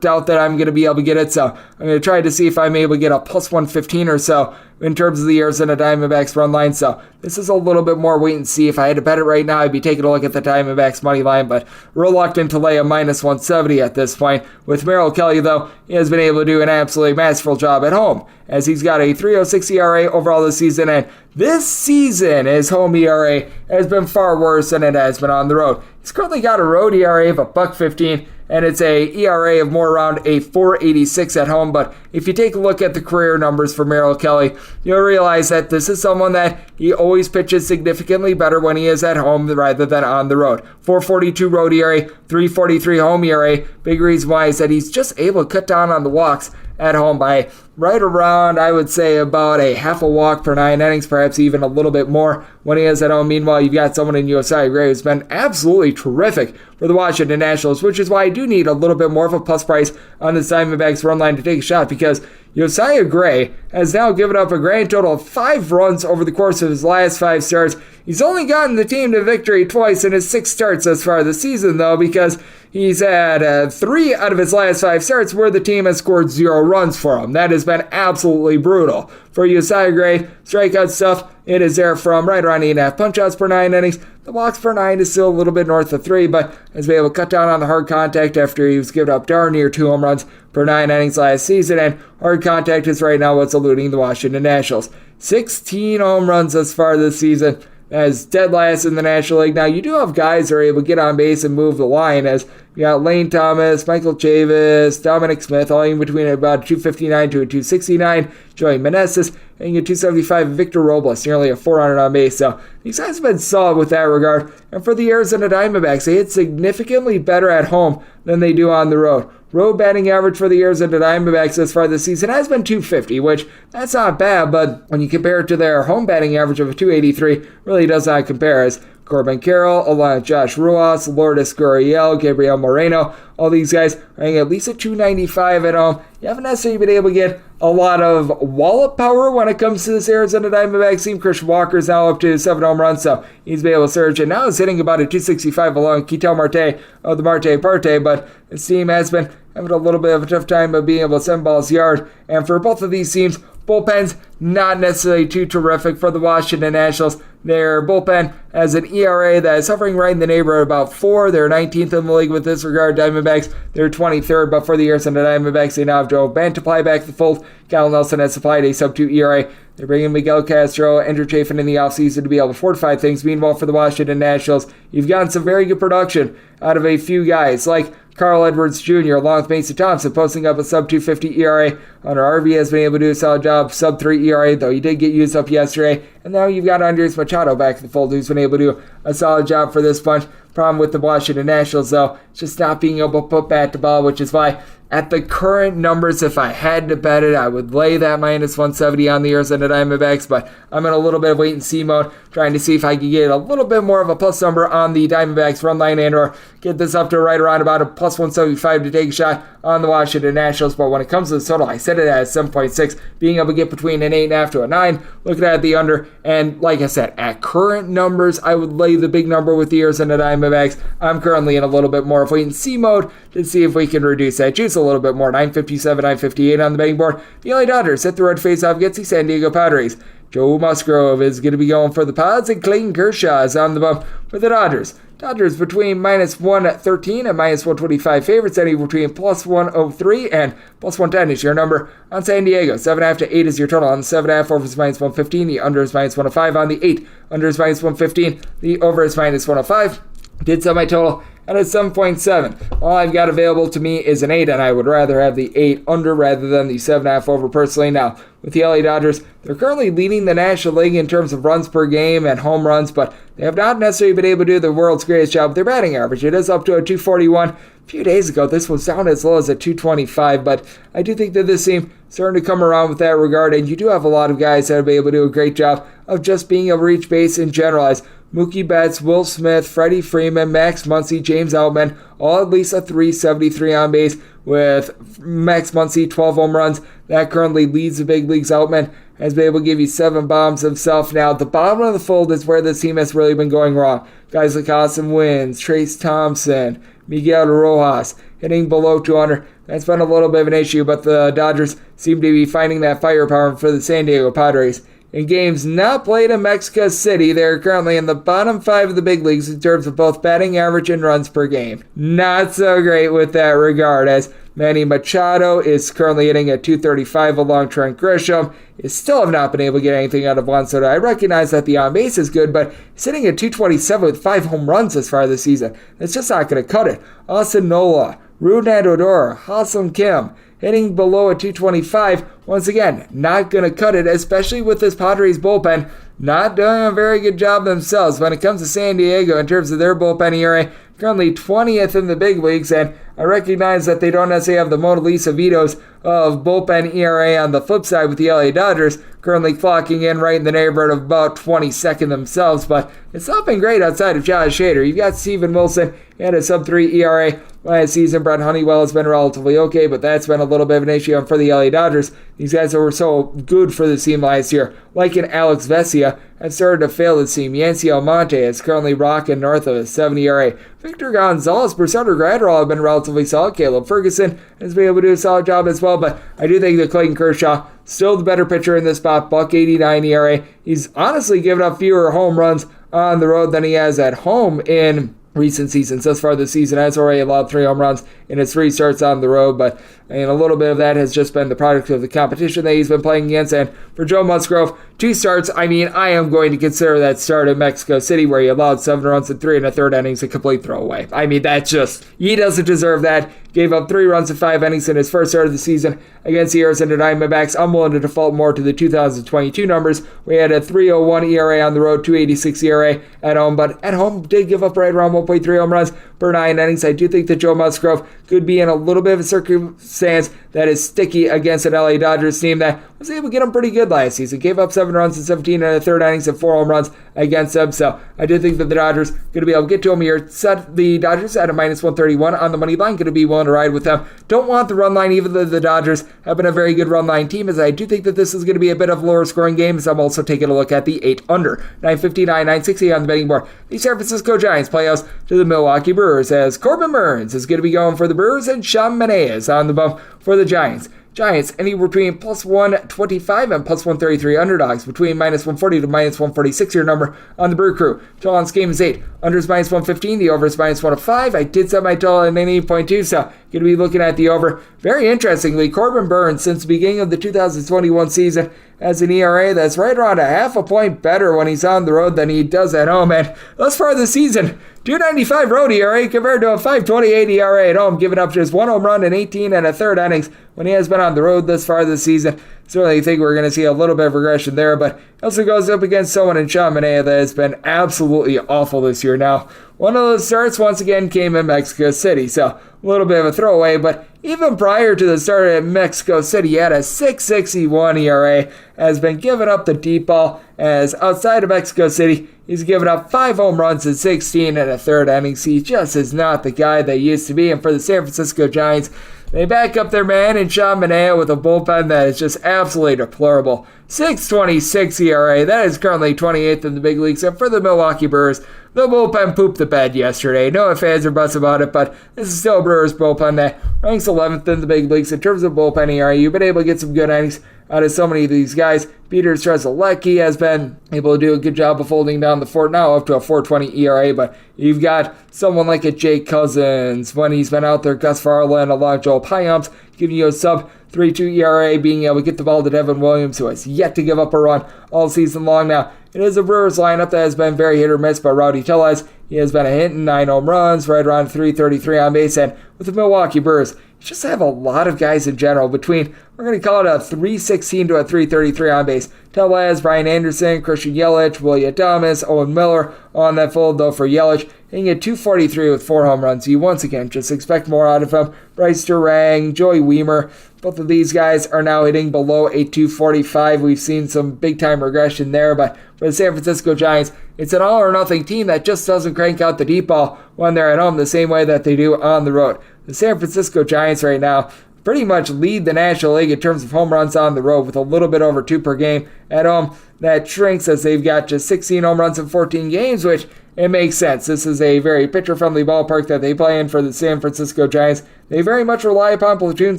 doubt that I'm going to be able to get it, so I'm going to try to see if I'm able to get a plus 115 or so in terms of the Arizona Diamondbacks run line. So this is a little bit more wait and see. If I had to bet it right now, I'd be taking a look at the Diamondbacks money line, but reluctant to lay a minus 170 at this point. With Merrill Kelly, though, he has been able to do an absolutely masterful job at home, as he's got a 3.06 ERA overall this season, and this season his home ERA has been far worse than it has been on the road. He's currently got a road ERA of a $1.15, and it's a ERA of more around a 4.86 at home. But if you take a look at the career numbers for Merrill Kelly, you'll realize that this is someone that he always pitches significantly better when he is at home rather than on the road. 4.42 road ERA, 3.43 home ERA. Big reason why is that he's just able to cut down on the walks at home by right around, I would say, about a half a walk per 9 innings, perhaps even a little bit more when he is at home. Meanwhile, you've got someone in Josiah Gray who's been absolutely terrific for the Washington Nationals, which is why I do need a little bit more of a plus price on the Diamondbacks run line to take a shot, because Josiah Gray has now given up a grand total of 5 runs over the course of his last 5 starts. He's only gotten the team to victory twice in his 6 starts thus far this season, though, because he's had 3 out of his last 5 starts where the team has scored 0 runs for him. That has been absolutely brutal. For Josiah Gray, strikeout stuff, it is there from right around 8.5 punch-outs per 9 innings. The walks per 9 is still a little bit north of 3, but has been able to cut down on the hard contact after he was giving up darn near 2 home runs per 9 innings last season, and hard contact is right now what's eluding the Washington Nationals. 16 home runs thus far this season, as dead last in the National League. Now, you do have guys that are able to get on base and move the line, as you got Lane Thomas, Michael Chavis, Dominic Smith, all in between about 259 to a 269. Joey Meneses, and you get 275. Victor Robles, nearly a 400 on base. So these guys have been solid with that regard. And for the Arizona Diamondbacks, they hit significantly better at home than they do on the road. Road batting average for the Arizona Diamondbacks thus far this season has been 250, which that's not bad, but when you compare it to their home batting average of a 283, really does not compare, as Corbin Carroll, along with Josh Ruas, Lourdes Gurriel, Gabriel Moreno, all these guys are hitting at least a 295 at home. You haven't necessarily been able to get a lot of wallop power when it comes to this Arizona Diamondbacks team. Christian Walker is now up to 7 home runs, so he's been able to surge, and now he's hitting about a 265 along Ketel Marte of the Marte Parte, but this team has been having a little bit of a tough time of being able to send balls yard, and for both of these teams, bullpen's not necessarily too terrific. For the Washington Nationals, their bullpen has an ERA that is hovering right in the neighborhood about 4. They're 19th in the league with this regard. Diamondbacks, they're 23rd, but for the Arizona Diamondbacks, they now have Joe Bantaply back to the fold. Cal Nelson has supplied a sub-2 ERA. They're bringing Miguel Castro, Andrew Chafin in the offseason to be able to fortify things. Meanwhile, for the Washington Nationals, you've gotten some very good production out of a few guys like Carl Edwards Jr. along with Mason Thompson posting up a sub-250 ERA. Hunter Harvey has been able to do a solid job, sub-3 ERA, though he did get used up yesterday. And now you've got Andres Machado back in the fold, who's been able to do a solid job for this bunch. Problem with the Washington Nationals, though, just not being able to put bat to ball, which is why at the current numbers, if I had to bet it, I would lay that minus 170 on the Arizona Diamondbacks, but I'm in a little bit of wait-and-see mode, trying to see if I can get a little bit more of a plus number on the Diamondbacks run line and or get this up to right around about a plus 175 to take a shot on the Washington Nationals. But when it comes to the total, I set it at 7.6, being able to get between an 8.5 to a 9, looking at the under, and like I said, at current numbers, I would lay the big number with the Arizona Diamondbacks. I'm currently in a little bit more of wait-and-see mode to see if we can reduce that juice a little bit more. 957, 958 on the betting board. The LA Dodgers hit the road face-off against the San Diego Padres. Joe Musgrove is going to be going for the Pods, and Clayton Kershaw is on the bump for the Dodgers. Dodgers between minus 113 and minus 125 favorites, anywhere between plus 103 and plus 110 is your number on San Diego. 7.5 to 8 is your total on the 7.5. Over is minus 115. The under is minus 105 on the 8. Under is minus 115. The over is minus 105. Did set my total at a 7.7. All I've got available to me is an 8, and I would rather have the 8 under rather than the 7.5 over personally. Now, with the LA Dodgers, they're currently leading the National League in terms of runs per game and home runs, but they have not necessarily been able to do the world's greatest job with their batting average. It is up to a 241. A few days ago, this was down as low as a 225, but I do think that this team starting to come around with that regard, and you do have a lot of guys that have been able to do a great job of just being able to reach base in general, as Mookie Betts, Will Smith, Freddie Freeman, Max Muncy, James Outman, all at least a 373 on base, with Max Muncy 12 home runs. That currently leads the big leagues. Outman has been able to give you 7 bombs himself. Now, the bottom of the fold is where this team has really been going wrong. Guys like Austin Wynns, Trace Thompson, Miguel Rojas, hitting below 200. That's been a little bit of an issue, but the Dodgers seem to be finding that firepower for the San Diego Padres. In games not played in Mexico City, they're currently in the bottom 5 of the big leagues in terms of both batting average and runs per game. Not so great with that regard, as Manny Machado is currently hitting at 235 along Trent Grisham. He still have not been able to get anything out of Juan Soto. I recognize that the on-base is good, but he's hitting at 227 with 5 home runs this far this season. That's just not going to cut it. Austin Nola, Rougned Odor, Ha-Seong Kim, hitting below a 225. Once again, not going to cut it, especially with this Padres bullpen not doing a very good job themselves. When it comes to San Diego, in terms of their bullpen ERA, currently 20th in the big leagues, and I recognize that they don't necessarily have the Mona Lisa Vitos of bullpen ERA on the flip side with the LA Dodgers, currently clocking in right in the neighborhood of about 22nd themselves, but it's not been great outside of Josh Hader. You've got Steven Wilson, he had a sub-3 ERA last season. Brett Honeywell has been relatively okay, but that's been a little bit of an issue. And for the LA Dodgers, these guys that were so good for the team last year, like an Alex Vesia, have started to fail this team. Yancy Almonte is currently rocking north of a 7 ERA. Victor Gonzalez, Brusdar Graterol have been relatively solid. Caleb Ferguson has been able to do a solid job as well, but I do think that Clayton Kershaw, still the better pitcher in this spot, .89 ERA. He's honestly given up fewer home runs on the road than he has at home in recent seasons. Thus far this season has already allowed 3 home runs in his 3 starts on the road, but a little bit of that has just been the product of the competition that he's been playing against. And for Joe Musgrove, 2 starts, I am going to consider that start in Mexico City where he allowed 7 runs in 3 1/3 innings, a complete throwaway. That's just, he doesn't deserve that. Gave up 3 runs in 5 innings in his first start of the season against the Arizona Diamondbacks. I'm willing to default more to the 2022 numbers. We had a 3.01 ERA on the road, 2.86 ERA at home, but at home did give up right around 1.3 home runs per 9 innings. I do think that Joe Musgrove could be in a little bit of a circumstance that is sticky against an LA Dodgers team that was able to get him pretty good last season. Gave up 7 runs in 17 1/3 innings and 4 home runs against them. So I do think that the Dodgers going to be able to get to him here. Set the Dodgers at a minus 131 on the money line. Going to be willing to ride with them. Don't want the run line, even though the Dodgers have been a very good run line team, as I do think that this is going to be a bit of a lower scoring game, as I'm also taking a look at the 8 under. 959, 960 on the betting board. The San Francisco Giants play host to the Milwaukee Brewers, as Corbin Burns is going to be going for the Brewers and Sean Menez on the bump for the Giants. Giants anywhere between plus 125 and plus 133 underdogs, between minus 140 to minus 146 your number on the Brew Crew. Total on this game is 8. Under is minus 115. The over is minus 105. I did set my total at 98.2, so going to be looking at the over. Very interestingly, Corbin Burns, since the beginning of the 2021 season, has an ERA that's right around a half a point better when he's on the road than he does at home. And thus far this season, 295 road ERA compared to a 528 ERA at home, giving up just 1 home run in 18 1/3 innings when he has been on the road this far this season. Certainly think we're going to see a little bit of regression there, but also goes up against someone in Sean Manaea that has been absolutely awful this year. Now, one of those starts once again came in Mexico City, so a little bit of a throwaway, but even prior to the start at Mexico City, he had a 6.61 ERA, has been giving up the deep ball, as outside of Mexico City, he's given up 5 home runs in 16 1/3 innings. He just is not the guy they used to be, and for the San Francisco Giants, they back up their man in Sean Manaea with a bullpen that is just absolutely deplorable. 6.26 ERA, that is currently 28th in the big leagues. And for the Milwaukee Brewers, the bullpen pooped the bed yesterday. No ifs, ands, or buts about it, but this is still a Brewers bullpen that ranks 11th in the big leagues in terms of bullpen ERA. You've been able to get some good innings out of so many of these guys. Peter Strzelecki has been able to do a good job of holding down the fort, now up to a 4.20 ERA, but you've got someone like a Jake Cousins when he's been out there, Gus Varland, along Joel Payamps, giving you a sub 3.2 ERA, being able to get the ball to Devin Williams, who has yet to give up a run all season long. Now, it is a Brewers lineup that has been very hit or miss, but Rowdy Tellez, he has been a hit in 9 home runs, right around 333 on base, and with the Milwaukee Brewers, you just have a lot of guys in general between, we're going to call it a 316 to a 333 on base. Tellez, Brian Anderson, Christian Yelich, William Thomas, Owen Miller on that fold, though for Yelich, hitting at 243 with 4 home runs. You once again just expect more out of him. Bryce Durang, Joey Weimer, both of these guys are now hitting below a 245. We've seen some big-time regression there, but for the San Francisco Giants, it's an all-or-nothing team that just doesn't crank out the deep ball when they're at home the same way that they do on the road. The San Francisco Giants right now pretty much lead the National League in terms of home runs on the road with a little bit over 2 per game. At home, that shrinks as they've got just 16 home runs in 14 games, which it makes sense. This is a very pitcher-friendly ballpark that they play in for the San Francisco Giants. They very much rely upon platoon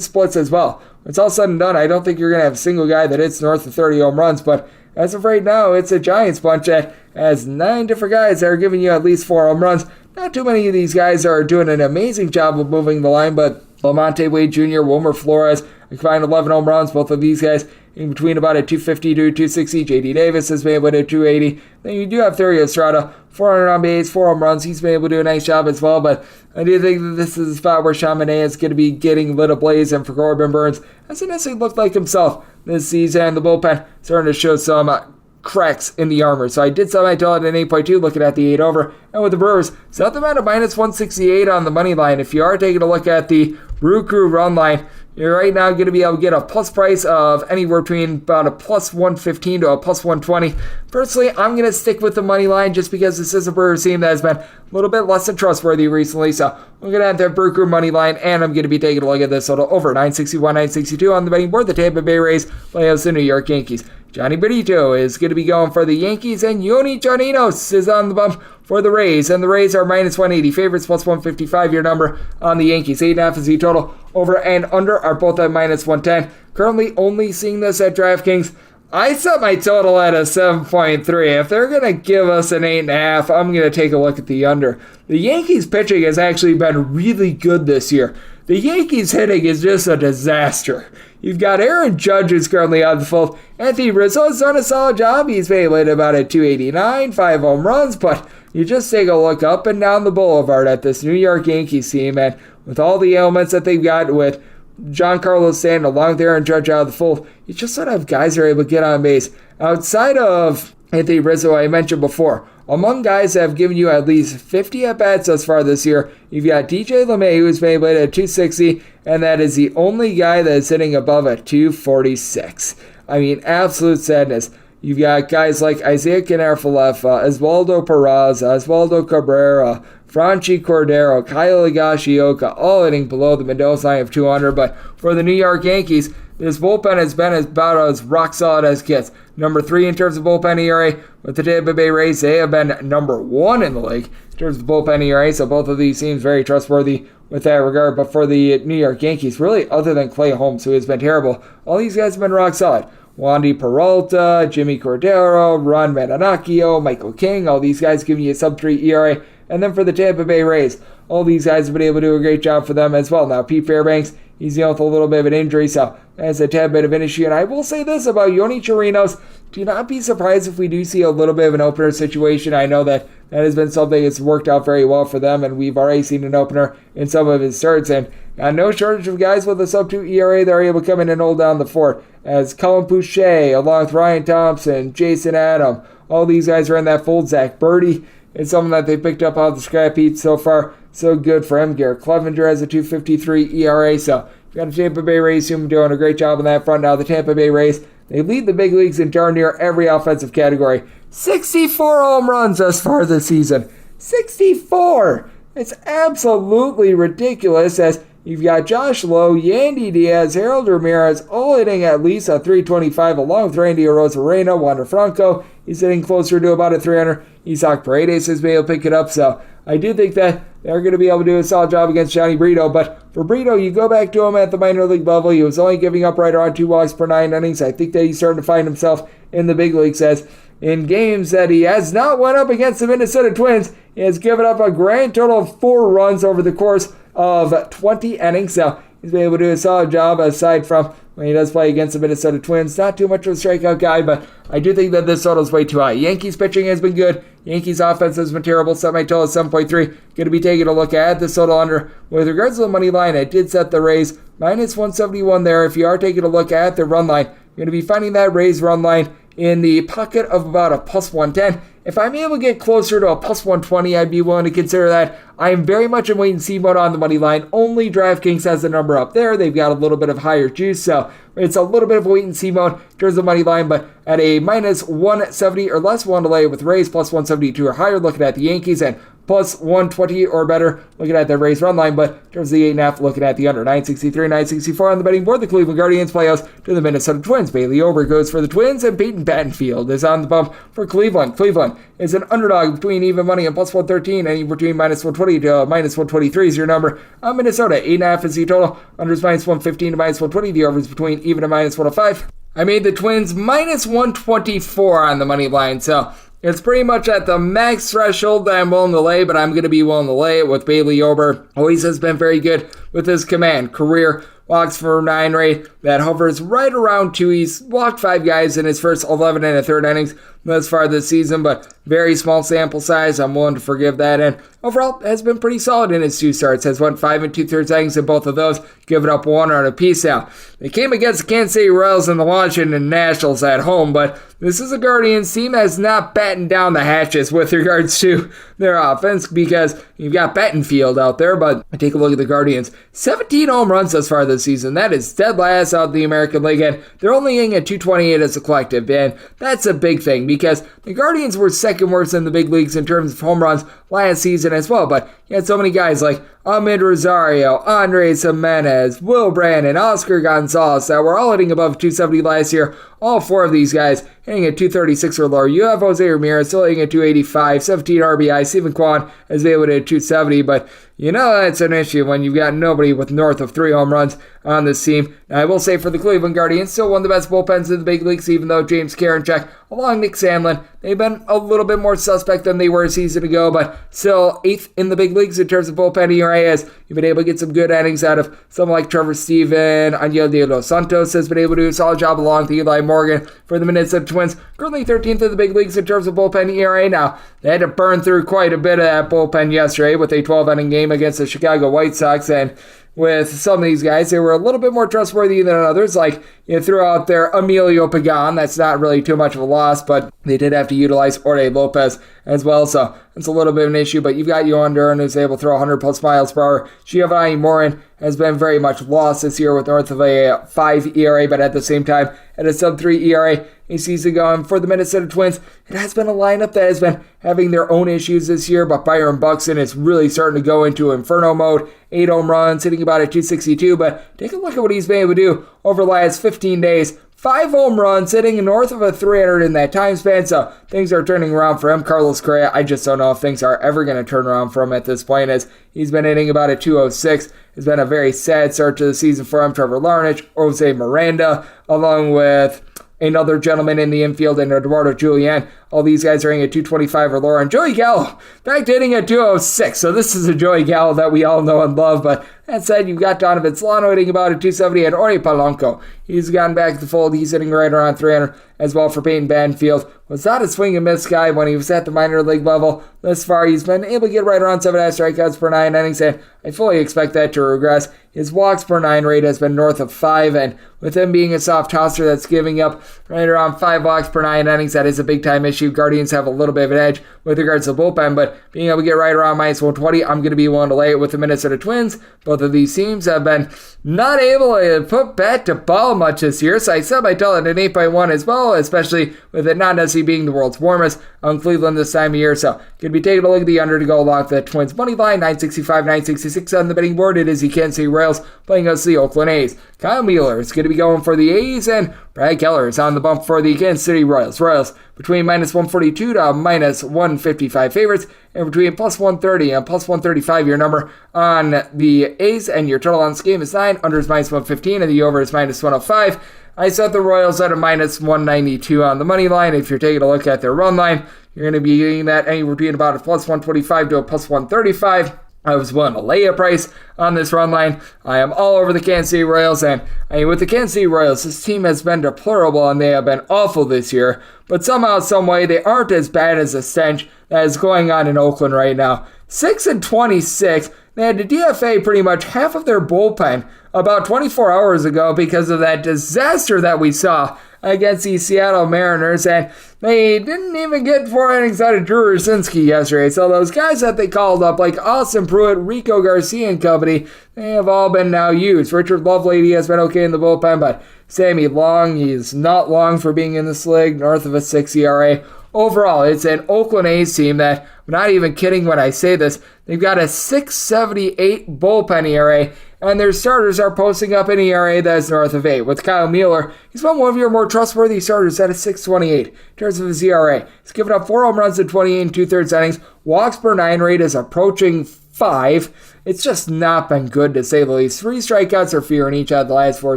splits as well. When it's all said and done, I don't think you're going to have a single guy that hits north of 30 home runs, but as of right now, it's a Giants bunch that has 9 different guys that are giving you at least 4 home runs. Not too many of these guys are doing an amazing job of moving the line, but Lamonte Wade Jr., Wilmer Flores, a combined 11 home runs, both of these guys in between about a 250 to 260. J.D. Davis has been able to do 280. Then you do have Theory Estrada, 400 on base, 4 home runs. He's been able to do a nice job as well, but I do think that this is a spot where Chaminade is going to be getting lit ablaze, and for Corbin Burns, hasn't necessarily looked like himself this season. The bullpen starting to show some cracks in the armor. So I did sell my total at an 8.2, looking at the 8 over. And with the Brewers, set them at a minus 168 on the money line. If you are taking a look at the Brew Crew run line, you're right now going to be able to get a plus price of anywhere between about a plus 115 to a plus 120. Personally, I'm going to stick with the money line just because this is a Brewers team that has been a little bit less than trustworthy recently. So I'm going to have that Brew Crew money line, and I'm going to be taking a look at this total over 961, 962 on the betting board. The Tampa Bay Rays play host the New York Yankees. Johnny Benito is going to be going for the Yankees, and Yoni Janinos is on the bump for the Rays, and the Rays are minus 180 favorites, plus 155 your number on the Yankees. 8.5 is the total. Over and under are both at minus 110. Currently only seeing this at DraftKings. I set my total at a 7.3. If they're going to give us an 8.5, I'm going to take a look at the under. The Yankees pitching has actually been really good this year. The Yankees hitting is just a disaster. You've got Aaron Judge who's currently on the fold. Anthony Rizzo has done a solid job. He's made at about a 289, 5 home runs, but you just take a look up and down the boulevard at this New York Yankees team, and with all the ailments that they've got with Giancarlo Stanton along with Aaron Judge out of the fold, you just don't have guys that are able to get on base. Outside of Anthony Rizzo, I mentioned before, among guys that have given you at least 50 at-bats thus far this year, you've got DJ LeMay, who's been able to hit at 260, and that is the only guy that is hitting above a 246. I mean, absolute sadness. You've got guys like Isaiah Kiner-Falefa, Oswaldo Peraza, Oswaldo Cabrera, Franchi Cordero, Kyle Higashioka, all hitting below the Mendoza line of 200. But for the New York Yankees, this bullpen has been about as rock solid as gets. Number 3 in terms of bullpen ERA. With the Tampa Bay Rays, they have been number 1 in the league in terms of bullpen ERA. So both of these seems very trustworthy with that regard. But for the New York Yankees, really other than Clay Holmes, who has been terrible, all these guys have been rock solid. Wandy Peralta, Jimmy Cordero, Ron Marinaccio, Michael King, all these guys giving you a sub-3 ERA. And then for the Tampa Bay Rays, all these guys have been able to do a great job for them as well. Now, Pete Fairbanks, he's dealing with a little bit of an injury, so that's a tad bit of an issue. And I will say this about Yoni Chirinos, do not be surprised if we do see a little bit of an opener situation. I know that has been something that's worked out very well for them, and we've already seen an opener in some of his starts. And no shortage of guys with a sub-2 ERA that are able to come in and hold down the fort, as Colin Pouchet, along with Ryan Thompson, Jason Adam, all these guys are in that fold. Zach Birdie is someone that they picked up out of the scrap heap so far. So good for him. Garrett Clevenger has a 2.53 ERA, so you've got a Tampa Bay Rays team doing a great job on that front. Now the Tampa Bay Rays, they lead the big leagues in darn near every offensive category. 64 home runs thus far this season. 64! It's absolutely ridiculous, as you've got Josh Lowe, Yandy Diaz, Harold Ramirez, all hitting at least a 325, along with Randy Arozarena, Wander Franco. He's hitting closer to about a 300. Isaac Paredes has been able to pick it up, so I do think that they're going to be able to do a solid job against Johnny Brito. But for Brito, you go back to him at the minor league level. He was only giving up right around 2 walks per 9 innings. I think that he's starting to find himself in the big leagues, as in games that he has not went up against the Minnesota Twins, he has given up a grand total of 4 runs over the course of 20 innings. So he's been able to do a solid job aside from when he does play against the Minnesota Twins. Not too much of a strikeout guy, but I do think that this total is way too high. Yankees pitching has been good. Yankees offense has been terrible. Set my total at 7.3. Going to be taking a look at this total under. With regards to the money line, I did set the Rays minus 171 there. If you are taking a look at the run line, you're going to be finding that Rays run line in the pocket of about a plus 110. If I'm able to get closer to a plus 120, I'd be willing to consider that. I am very much in wait-and-see mode on the money line. Only DraftKings has the number up there. They've got a little bit of higher juice, so it's a little bit of wait-and-see mode in terms of money line, but at a minus 170 or less, one delay with Rays plus 172 or higher, looking at the Yankees, and plus 120 or better, looking at the Rays run line, but in terms of the 8.5, looking at the under. 963, 964 on the betting board. The Cleveland Guardians playoffs to the Minnesota Twins. Bailey Ober goes for the Twins, and Peyton Battenfield is on the bump for Cleveland. Cleveland is an underdog between even money and plus 113, and between minus 120 to minus 123 is your number. On Minnesota, 8.5 is the total. Unders minus 115 to minus 120. The overs between even and minus 105. I made the Twins minus 124 on the money line, so it's pretty much at the max threshold that I'm willing to lay, but I'm going to be willing to lay it with Bailey Ober. Always has been very good with his command. Career walks per 9 rate that hovers right around 2. He's walked 5 guys in his first 11 and a third innings thus far this season, but very small sample size. I'm willing to forgive that, and overall has been pretty solid in his 2 starts. Has won 5 2/3 innings in both of those, giving up 1 run apiece. Now, they came against the Kansas City Royals and the Washington Nationals at home, but this is a Guardians team that has not battened down the hatches with regards to their offense, because you've got Battenfield out there, but take a look at the Guardians. 17 home runs thus far this season. That is dead last out of the American League, and they're only hitting at 228 as a collective, and that's a big thing, because the Guardians were second worst in the big leagues in terms of home runs last season as well, but you had so many guys like Ahmed Rosario, Andres Jimenez, Will Brandon, Oscar Gonzalez that were all hitting above 270 last year. All 4 of these guys hitting at 236 or lower. You have Jose Ramirez still hitting at 285, 17 RBI. Stephen Kwan is able to hit 270, but you know that's an issue when you've got nobody with north of 3 home runs on this team. And I will say for the Cleveland Guardians, still one of the best bullpens in the big leagues, even though James Karinchak, along Nick Sandlin, they've been a little bit more suspect than they were a season ago, but still 8th in the big leagues in terms of bullpen ERA, as you've been able to get some good innings out of someone like Trevor Steven. Angel de los Santos has been able to do a solid job along with Eli Morgan for the Minnesota Twins. Currently 13th in the big leagues in terms of bullpen ERA. Now, they had to burn through quite a bit of that bullpen yesterday with a 12-inning game against the Chicago White Sox, and with some of these guys, they were a little bit more trustworthy than others. Like, you threw out there Emilio Pagan. That's not really too much of a loss, but they did have to utilize Jorge Lopez as well, so it's a little bit of an issue. But you've got Yohan Duran, who's able to throw 100-plus miles per hour. Giovanni Morin has been very much lost this year with north of a 5 ERA, but at the same time, at a sub-3 ERA a season ago. And for the Minnesota Twins, it has been a lineup that has been having their own issues this year, but Byron Buxton is really starting to go into inferno mode. 8 home runs, hitting about a 262, but take a look at what he's been able to do over the last 15 days. 5 home runs, hitting north of a 300 in that time span, so things are turning around for him. Carlos Correa, I just don't know if things are ever going to turn around for him at this point, as he's been hitting about a 206. It's been a very sad start to the season for him. Trevor Larnach, Jose Miranda, along with another gentleman in the infield, and Eduardo Julian. All these guys are hitting at 225 or lower. And Joey Gallo, back to hitting at 206. So this is a Joey Gallo that we all know and love. But that said, you've got Donovan Solano hitting about a 270, and Ori Polanco, he's gotten back to the fold. He's hitting right around 300 as well for Peyton Banfield. Was not a swing and miss guy when he was at the minor league level. Thus far, he's been able to get right around 7.5 strikeouts per 9 innings, and I fully expect that to regress. His walks per 9 rate has been north of 5, and with him being a soft tosser that's giving up right around 5 walks per 9 innings, that is a big time issue issue. Guardians have a little bit of an edge with regards to the bullpen, but being able to get right around minus 120, I'm going to be willing to lay it with the Minnesota Twins. Both of these teams have been not able to put bat to ball much this year, so I set my total at an 8.1 as well, especially with it not necessarily being the world's warmest on Cleveland this time of year. So going to be taking a look at the under to go along with the Twins money line, 965, 966 on the betting board. It is the Kansas City Royals playing against the Oakland A's. Kyle Mueller is going to be going for the A's, and Brad Keller is on the bump for the Kansas City Royals. Royals between minus 142 to minus 155 favorites, and between plus 130 and plus 135 your number on the A's, and your total on this game is 9. Under is minus 115, and the over is minus 105. I set the Royals at a minus 192 on the money line. If you're taking a look at their run line, you're going to be getting that anywhere between about a plus 125 to a plus 135. I was willing to lay a price on this run line. I am all over the Kansas City Royals, and with the Kansas City Royals, this team has been deplorable and they have been awful this year, but somehow, some way, they aren't as bad as the stench that is going on in Oakland right now. 6-26, they had to DFA pretty much half of their bullpen about 24 hours ago because of that disaster that we saw against the Seattle Mariners, and they didn't even get 4 innings out of Drew Rosinski yesterday. So those guys that they called up, like Austin Pruitt, Rico Garcia and company, they have all been now used. Richard Lovelady has been okay in the bullpen, but Sammy Long, he's not long for being in this league, north of a 6 ERA. Overall, it's an Oakland A's team that, I'm not even kidding when I say this, they've got a 6.78 bullpen ERA, and their starters are posting up an ERA that is north of 8. With Kyle Mueller, he's been one of your more trustworthy starters at a 6.28 in terms of his ERA. He's given up 4 home runs in 28 and 2/3 innings. Walks per 9 rate is approaching 5. It's just not been good, to say the least. 3 strikeouts or fewer in each of the last 4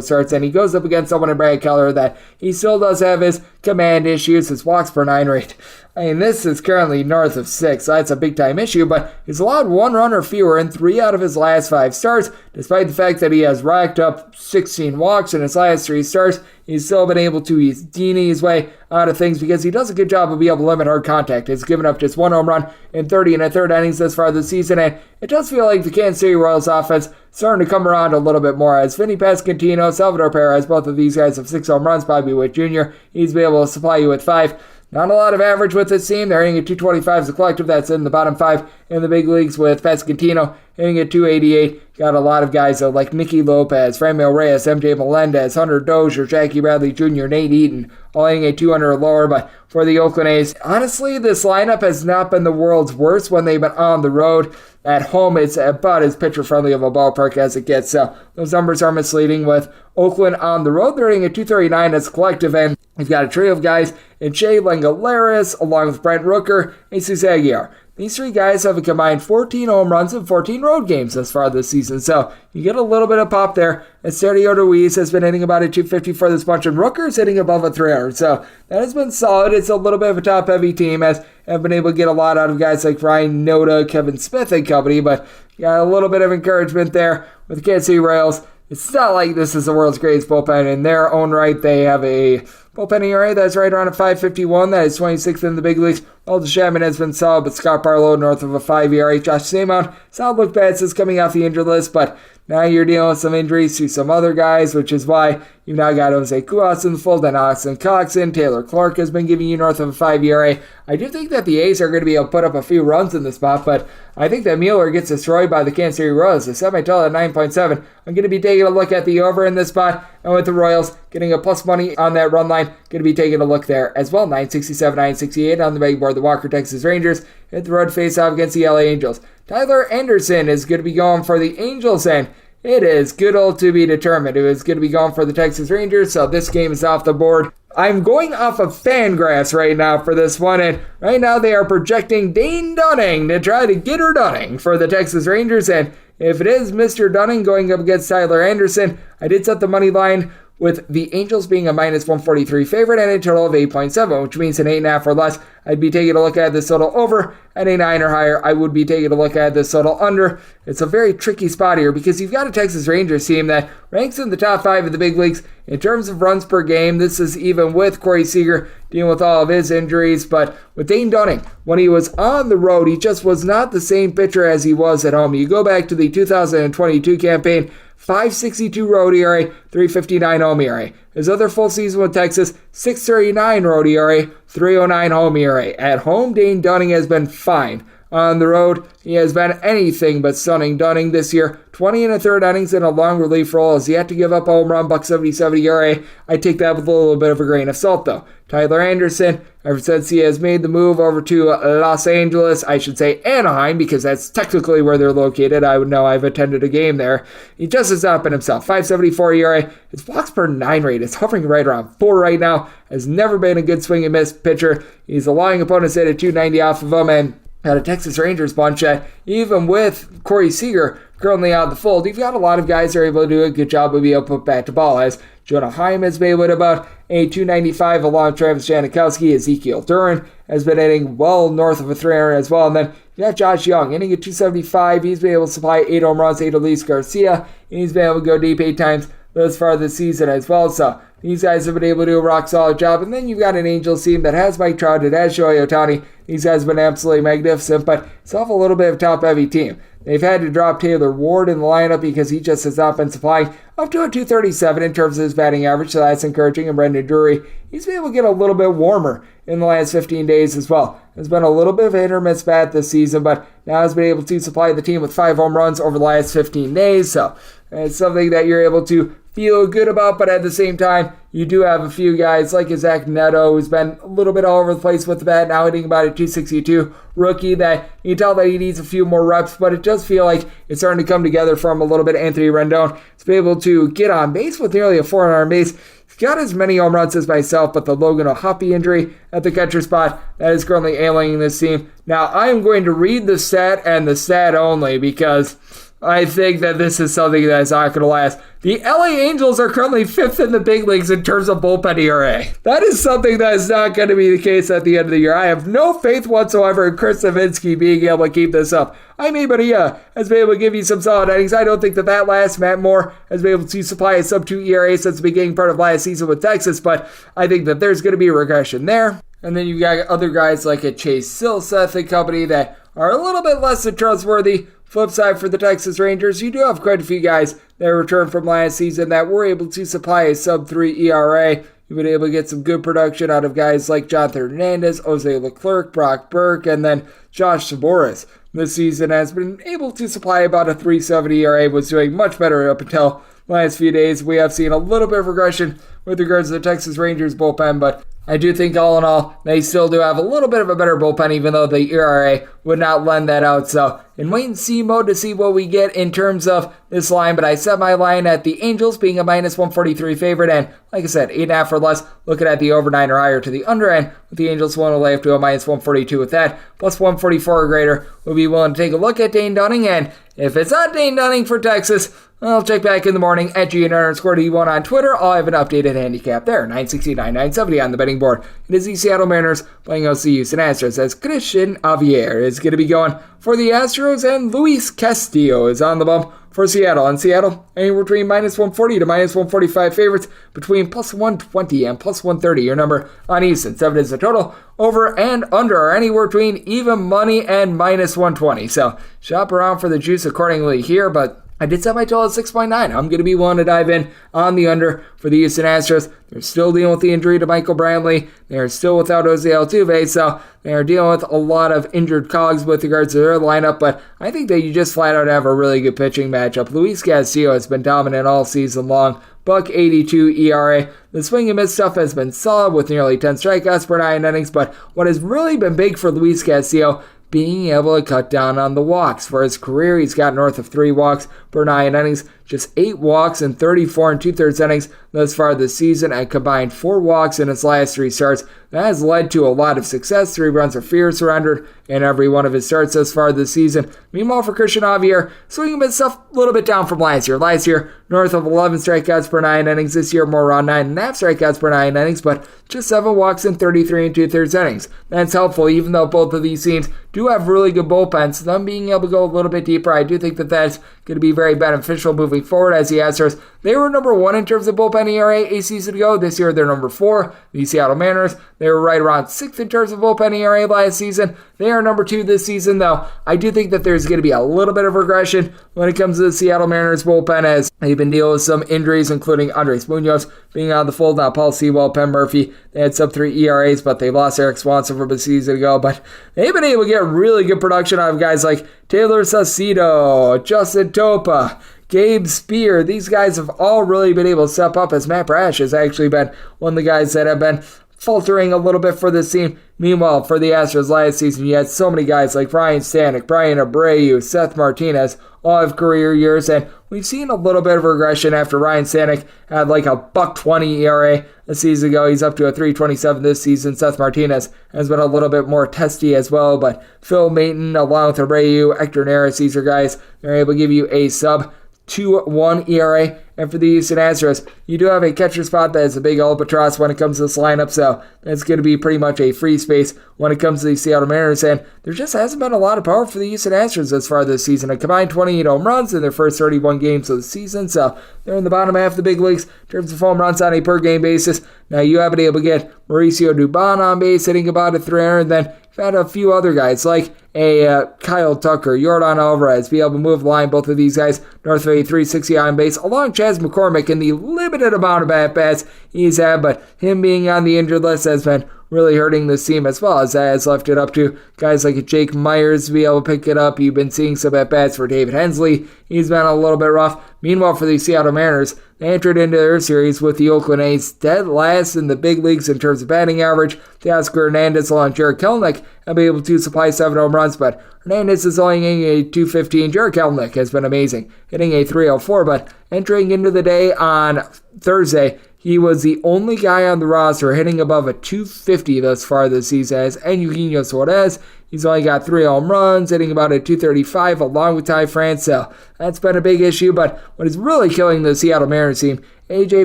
starts, and he goes up against someone in Brad Keller that he still does have his command issues. His walks per 9 rate, this is currently north of 6, so that's a big-time issue, but he's allowed 1 run or fewer in 3 out of his last 5 starts, despite the fact that he has racked up 16 walks in his last 3 starts. He's still been able to Houdini his way out of things because he does a good job of being able to limit hard contact. He's given up just 1 home run in 30 and a third innings thus far this season, and it does feel like the Kansas City Royals offense starting to come around a little bit more, as Vinny Pasquantino, Salvador Perez, both of these guys have 6 home runs. Bobby Witt Jr., he's been able to supply you with 5. Not a lot of average with this team. They're hitting at 225 as a collective. That's in the bottom 5 in the big leagues, with Pasquantino hitting at 288. Got a lot of guys like Nicky Lopez, Franmil Reyes, MJ Melendez, Hunter Dozier, Jackie Bradley Jr., Nate Eaton, all hitting at 200 or lower. But for the Oakland A's, honestly, this lineup has not been the world's worst when they've been on the road. At home, it's about as pitcher-friendly of a ballpark as it gets. So those numbers are misleading. With Oakland on the road, they're hitting at 239 as a collective, and we've got a trio of guys in Shea Langolaris, along with Brent Rooker, and Jesus Aguilar. These 3 guys have a combined 14 home runs in 14 road games thus far this season, so you get a little bit of pop there. And Sergio Ruiz has been hitting about a 250 for this bunch, and Rooker's hitting above a 300, so that has been solid. It's a little bit of a top-heavy team, as have been able to get a lot out of guys like Ryan Noda, Kevin Smith and company, but got a little bit of encouragement there with the Kansas City Royals. It's not like this is the world's greatest bullpen. In their own right, they have a bullpen ERA that's right around a 5.51. That is 26th in the big leagues. Aldis Chapman has been solid, but Scott Barlow north of a 5 ERA. Josh Samon, it's not looked bad since coming off the injured list, but now you're dealing with some injuries to some other guys, which is why you've now got Jose Cuas in the fold, and Austin Coxon. Taylor Clark has been giving you north of a 5 ERA. I do think that the A's are going to be able to put up a few runs in this spot, but I think that Mueller gets destroyed by the Kansas City Royals. I set my total at 9.7. I'm going to be taking a look at the over in this spot, and with the Royals getting a plus money on that run line, going to be taking a look there as well. 967, 968 on the betting board. The Walker Texas Rangers hit the road face-off against the LA Angels. Tyler Anderson is going to be going for the Angels, and it is good old to be determined. It is going to be going for the Texas Rangers, so this game is off the board. I'm going off of Fangraphs right now for this one, and right now they are projecting Dane Dunning to try to get her Dunning for the Texas Rangers, and if it is Mr. Dunning going up against Tyler Anderson, I did set the money line with the Angels being a minus 143 favorite and a total of 8.7, which means an 8.5 or less. I'd be taking a look at this total over. At a 9 or higher, I would be taking a look at this total under. It's a very tricky spot here because you've got a Texas Rangers team that ranks in the top 5 of the big leagues in terms of runs per game. This is even with Corey Seager dealing with all of his injuries, but with Dane Dunning, when he was on the road, he just was not the same pitcher as he was at home. You go back to the 2022 campaign, .562 road ERA, .359 home ERA. His other full season with Texas, .639 road ERA, .309 home ERA. At home, Dane Dunning has been fine. On the road, he has been anything but stunning. Dunning this year, 20 and a third innings in a long relief role, has yet to give up a home run, .77 ERA. I take that with a little bit of a grain of salt, though. Tyler Anderson, ever since he has made the move over to Los Angeles, I should say Anaheim, because that's technically where they're located. I would know, I've attended a game there. He just has not been himself. .574 ERA. His walks per 9 rate is hovering right around 4 right now. Has never been a good swing and miss pitcher. He's allowing opponents to hit a .290 off of him, and got a Texas Rangers bunch that, even with Corey Seager currently out of the fold, you've got a lot of guys that are able to do a good job of being able to put back to ball, as Jonah Heim has been able to about a .295 along with Travis Janikowski. Ezekiel Duran has been hitting well north of a 300 as well. And then you got Josh Young hitting at .275. He's been able to supply 8 home runs, 8 to Luis Garcia, and he's been able to go deep 8 times thus far this season as well. So these guys have been able to do a rock-solid job. And then you've got an Angels team that has Mike Trout, it has Shohei Ohtani. These guys have been absolutely magnificent, but it's off a little bit of a top-heavy team. They've had to drop Taylor Ward in the lineup because he just has not been supplying up to a .237 in terms of his batting average, so that's encouraging. And Brendan Drury, he's been able to get a little bit warmer in the last 15 days as well. There's been a little bit of a hit or miss bat this season, but now has been able to supply the team with 5 home runs over the last 15 days, so it's something that you're able to feel good about. But at the same time, you do have a few guys like Zach Neto, who's been a little bit all over the place with the bat, now hitting about a .262 rookie, that you can tell that he needs a few more reps, but it does feel like it's starting to come together for him a little bit. Anthony Rendon has been able to get on base with nearly a 400 base. He's got as many home runs as myself, but the Logan O'Hoppe injury at the catcher spot, that is currently alienating this team. Now, I am going to read the stat and the stat only, because I think that this is something that is not going to last. The LA Angels are currently 5th in the big leagues in terms of bullpen ERA. That is something that is not going to be the case at the end of the year. I have no faith whatsoever in Chris Savinsky being able to keep this up. I mean, but he has been able to give you some solid innings. I don't think that lasts. Matt Moore has been able to supply a sub-2 ERA since the beginning part of last season with Texas, but I think that there's going to be a regression there. And then you've got other guys like a Chase Silseth and company that are a little bit less than trustworthy. Flip side for the Texas Rangers, you do have quite a few guys that returned from last season that were able to supply a sub-3 ERA. You've been able to get some good production out of guys like Jonathan Hernandez, Jose Leclerc, Brock Burke, and then Josh Saboris. This season has been able to supply about a .370 ERA, was doing much better up until last few days. We have seen a little bit of regression with regards to the Texas Rangers bullpen, but I do think all in all, they still do have a little bit of a better bullpen, even though the ERA would not lend that out. So in wait-and-see mode to see what we get in terms of this line, but I set my line at the Angels being a -143 favorite, and like I said, 8.5 or less, looking at the over 9 or higher to the under end, with the Angels willing to lay up to a -142 with that, plus 144 or greater, we'll be willing to take a look at Dane Dunning, and if it's not Dane Dunning for Texas, I'll check back in the morning at GN_D1 on Twitter. I'll have an updated handicap there. 969, 970 on the betting board. It is the Seattle Mariners playing against the Houston Astros, as Christian Javier is going to be going for the Astros, and Luis Castillo is on the bump for Seattle. And Seattle, anywhere between -140 to -145 favorites, between +120 and +130. Your number on Houston. 7 is the total. Over and under are anywhere between even money and -120. So shop around for the juice accordingly here, but I did set my total at 6.9. I'm going to be willing to dive in on the under for the Houston Astros. They're still dealing with the injury to Michael Brantley. They're still without Jose Altuve, so they're dealing with a lot of injured cogs with regards to their lineup, but I think that you just flat out have a really good pitching matchup. Luis Castillo has been dominant all season long. .82 ERA. The swing and miss stuff has been solid with nearly 10 strikeouts per 9 innings, but what has really been big for Luis Castillo, being able to cut down on the walks. For his career, he's got north of 3 walks per 9 innings, just 8 walks in 34 2/3 innings thus far this season, and combined 4 walks in his last 3 starts. That has led to a lot of success. 3 runs or fewer surrendered in every one of his starts thus far this season. Meanwhile, for Christian Javier, swinging himself a little bit down from last year. Last year, north of 11 strikeouts per 9 innings. This year, more around 9.5 strikeouts per 9 innings, but just 7 walks in 33 2/3 innings. That's helpful, even though both of these teams do have really good bullpens. Them being able to go a little bit deeper, I do think that that's going to be very beneficial moving forward, as the Astros, they were number 1 in terms of bullpen ERA a season ago. This year, they're number 4. The Seattle Mariners, they were right around 6th in terms of bullpen ERA last season. They are number 2 this season, though. I do think that there's going to be a little bit of regression when it comes to the Seattle Mariners bullpen, as they've been dealing with some injuries, including Andres Munoz being out of the fold. Now Paul Sewell, Penn Murphy, they had sub-3 ERAs, but they lost Eric Swanson from a season ago. But they've been able to get really good production out of guys like Taylor Saucedo, Justin Topa, Gabe Spear. These guys have all really been able to step up, as Matt Brash has actually been one of the guys that have been faltering a little bit for this team. Meanwhile, for the Astros last season, you had so many guys like Brian Stanek, Brian Abreu, Seth Martinez, all have career years, and we've seen a little bit of regression after Ryan Stanek had like a $1.20 ERA a season ago. He's up to a 3.27 this season. Seth Martinez has been a little bit more testy as well, but Phil Maton, along with Abreu, Hector Neris, these are guys that are able to give you a sub-2.1 ERA. And for the Houston Astros, you do have a catcher spot that is a big albatross when it comes to this lineup, so that's going to be pretty much a free space when it comes to the Seattle Mariners. And there just hasn't been a lot of power for the Houston Astros thus far this season. A combined 28 home runs in their first 31 games of the season, so they're in the bottom half of the big leagues in terms of home runs on a per-game basis. Now, you have been able to get Mauricio Dubon on base, hitting about a 300, and then you've had a few other guys like Kyle Tucker, Yordan Alvarez, be able to move the line. Both of these guys north of a 360 on base, along Chas McCormick in the limited amount of at-bats he's had, but him being on the injured list has been really hurting this team, as well as that has left it up to guys like Jake Myers to be able to pick it up. You've been seeing some at-bats for David Hensley. He's been a little bit rough. Meanwhile, for the Seattle Mariners, they entered into their series with the Oakland A's dead last in the big leagues in terms of batting average. Teoscar Hernandez along Jared Kelenic have been able to supply 7 home runs, but Hernandez is only hitting a 215. Jared Kelenic has been amazing, hitting a 304, but entering into the day on Thursday, he was the only guy on the roster hitting above a 250 thus far this season, as Eugenio Suarez. He's only got 3 home runs, hitting about a 235 along with Ty France, so that's been a big issue. But what is really killing the Seattle Mariners team, A.J.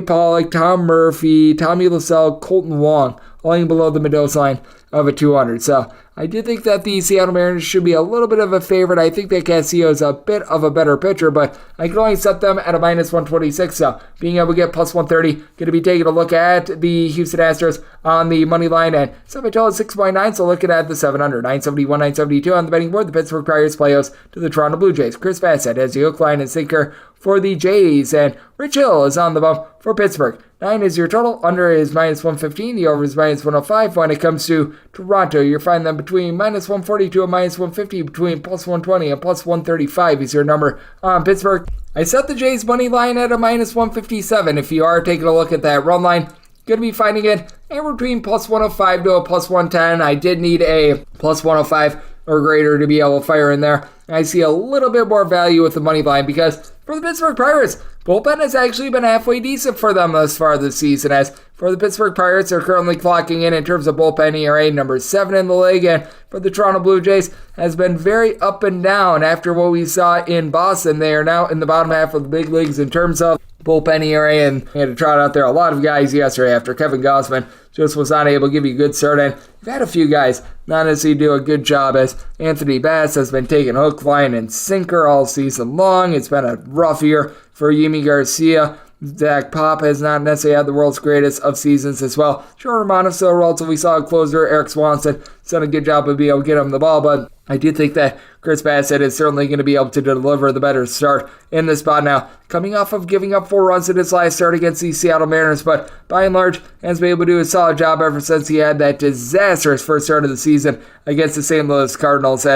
Pollock, Tom Murphy, Tommy LaSalle, Colton Wong, falling below the Mendoza line of a 200. So I do think that the Seattle Mariners should be a little bit of a favorite. I think that Castillo is a bit of a better pitcher, but I can only set them at a minus 126. So being able to get plus 130, going to be taking a look at the Houston Astros on the money line, and semi-total is 6.9, so looking at the 700, 971, 972 on the betting board. The Pittsburgh Pirates playoffs to the Toronto Blue Jays. Chris Bassett has the hook, line, and sinker for the Jays, and Rich Hill is on the bump for Pittsburgh. 9 is your total, under is minus 115, the over is minus 105. When it comes to Toronto, you're finding them between minus 142 and minus 150, between plus 120 and plus 135 is your number on Pittsburgh. I set the Jays money line at a minus 157. If you are taking a look at that run line, going to be finding it anywhere between plus 105 to a plus 110. I did need a plus 105 or greater to be able to fire in there. I see a little bit more value with the money line, because for the Pittsburgh Pirates, bullpen has actually been halfway decent for them thus far this season. As for the Pittsburgh Pirates, they're currently clocking in terms of bullpen ERA number 7 in the league, and for the Toronto Blue Jays has been very up and down after what we saw in Boston. They are now in the bottom half of the big leagues in terms of bullpen ERA, and they had to trot out there a lot of guys yesterday after Kevin Gausman just was not able to give you a good start. And you've had a few guys not necessarily do a good job, as Anthony Bass has been taking hook, line, and sinker all season long. It's been a rough year for Yimi Garcia. Zach Pop has not necessarily had the world's greatest of seasons as well. Jordan Romano still a relatively solid closer. Eric Swanson has done a good job of being able to get him the ball, but I do think that Chris Bassett is certainly going to be able to deliver the better start in this spot now, coming off of giving up 4 runs in his last start against the Seattle Mariners, but by and large has been able to do a solid job ever since he had that disastrous first start of the season against the St. Louis Cardinals.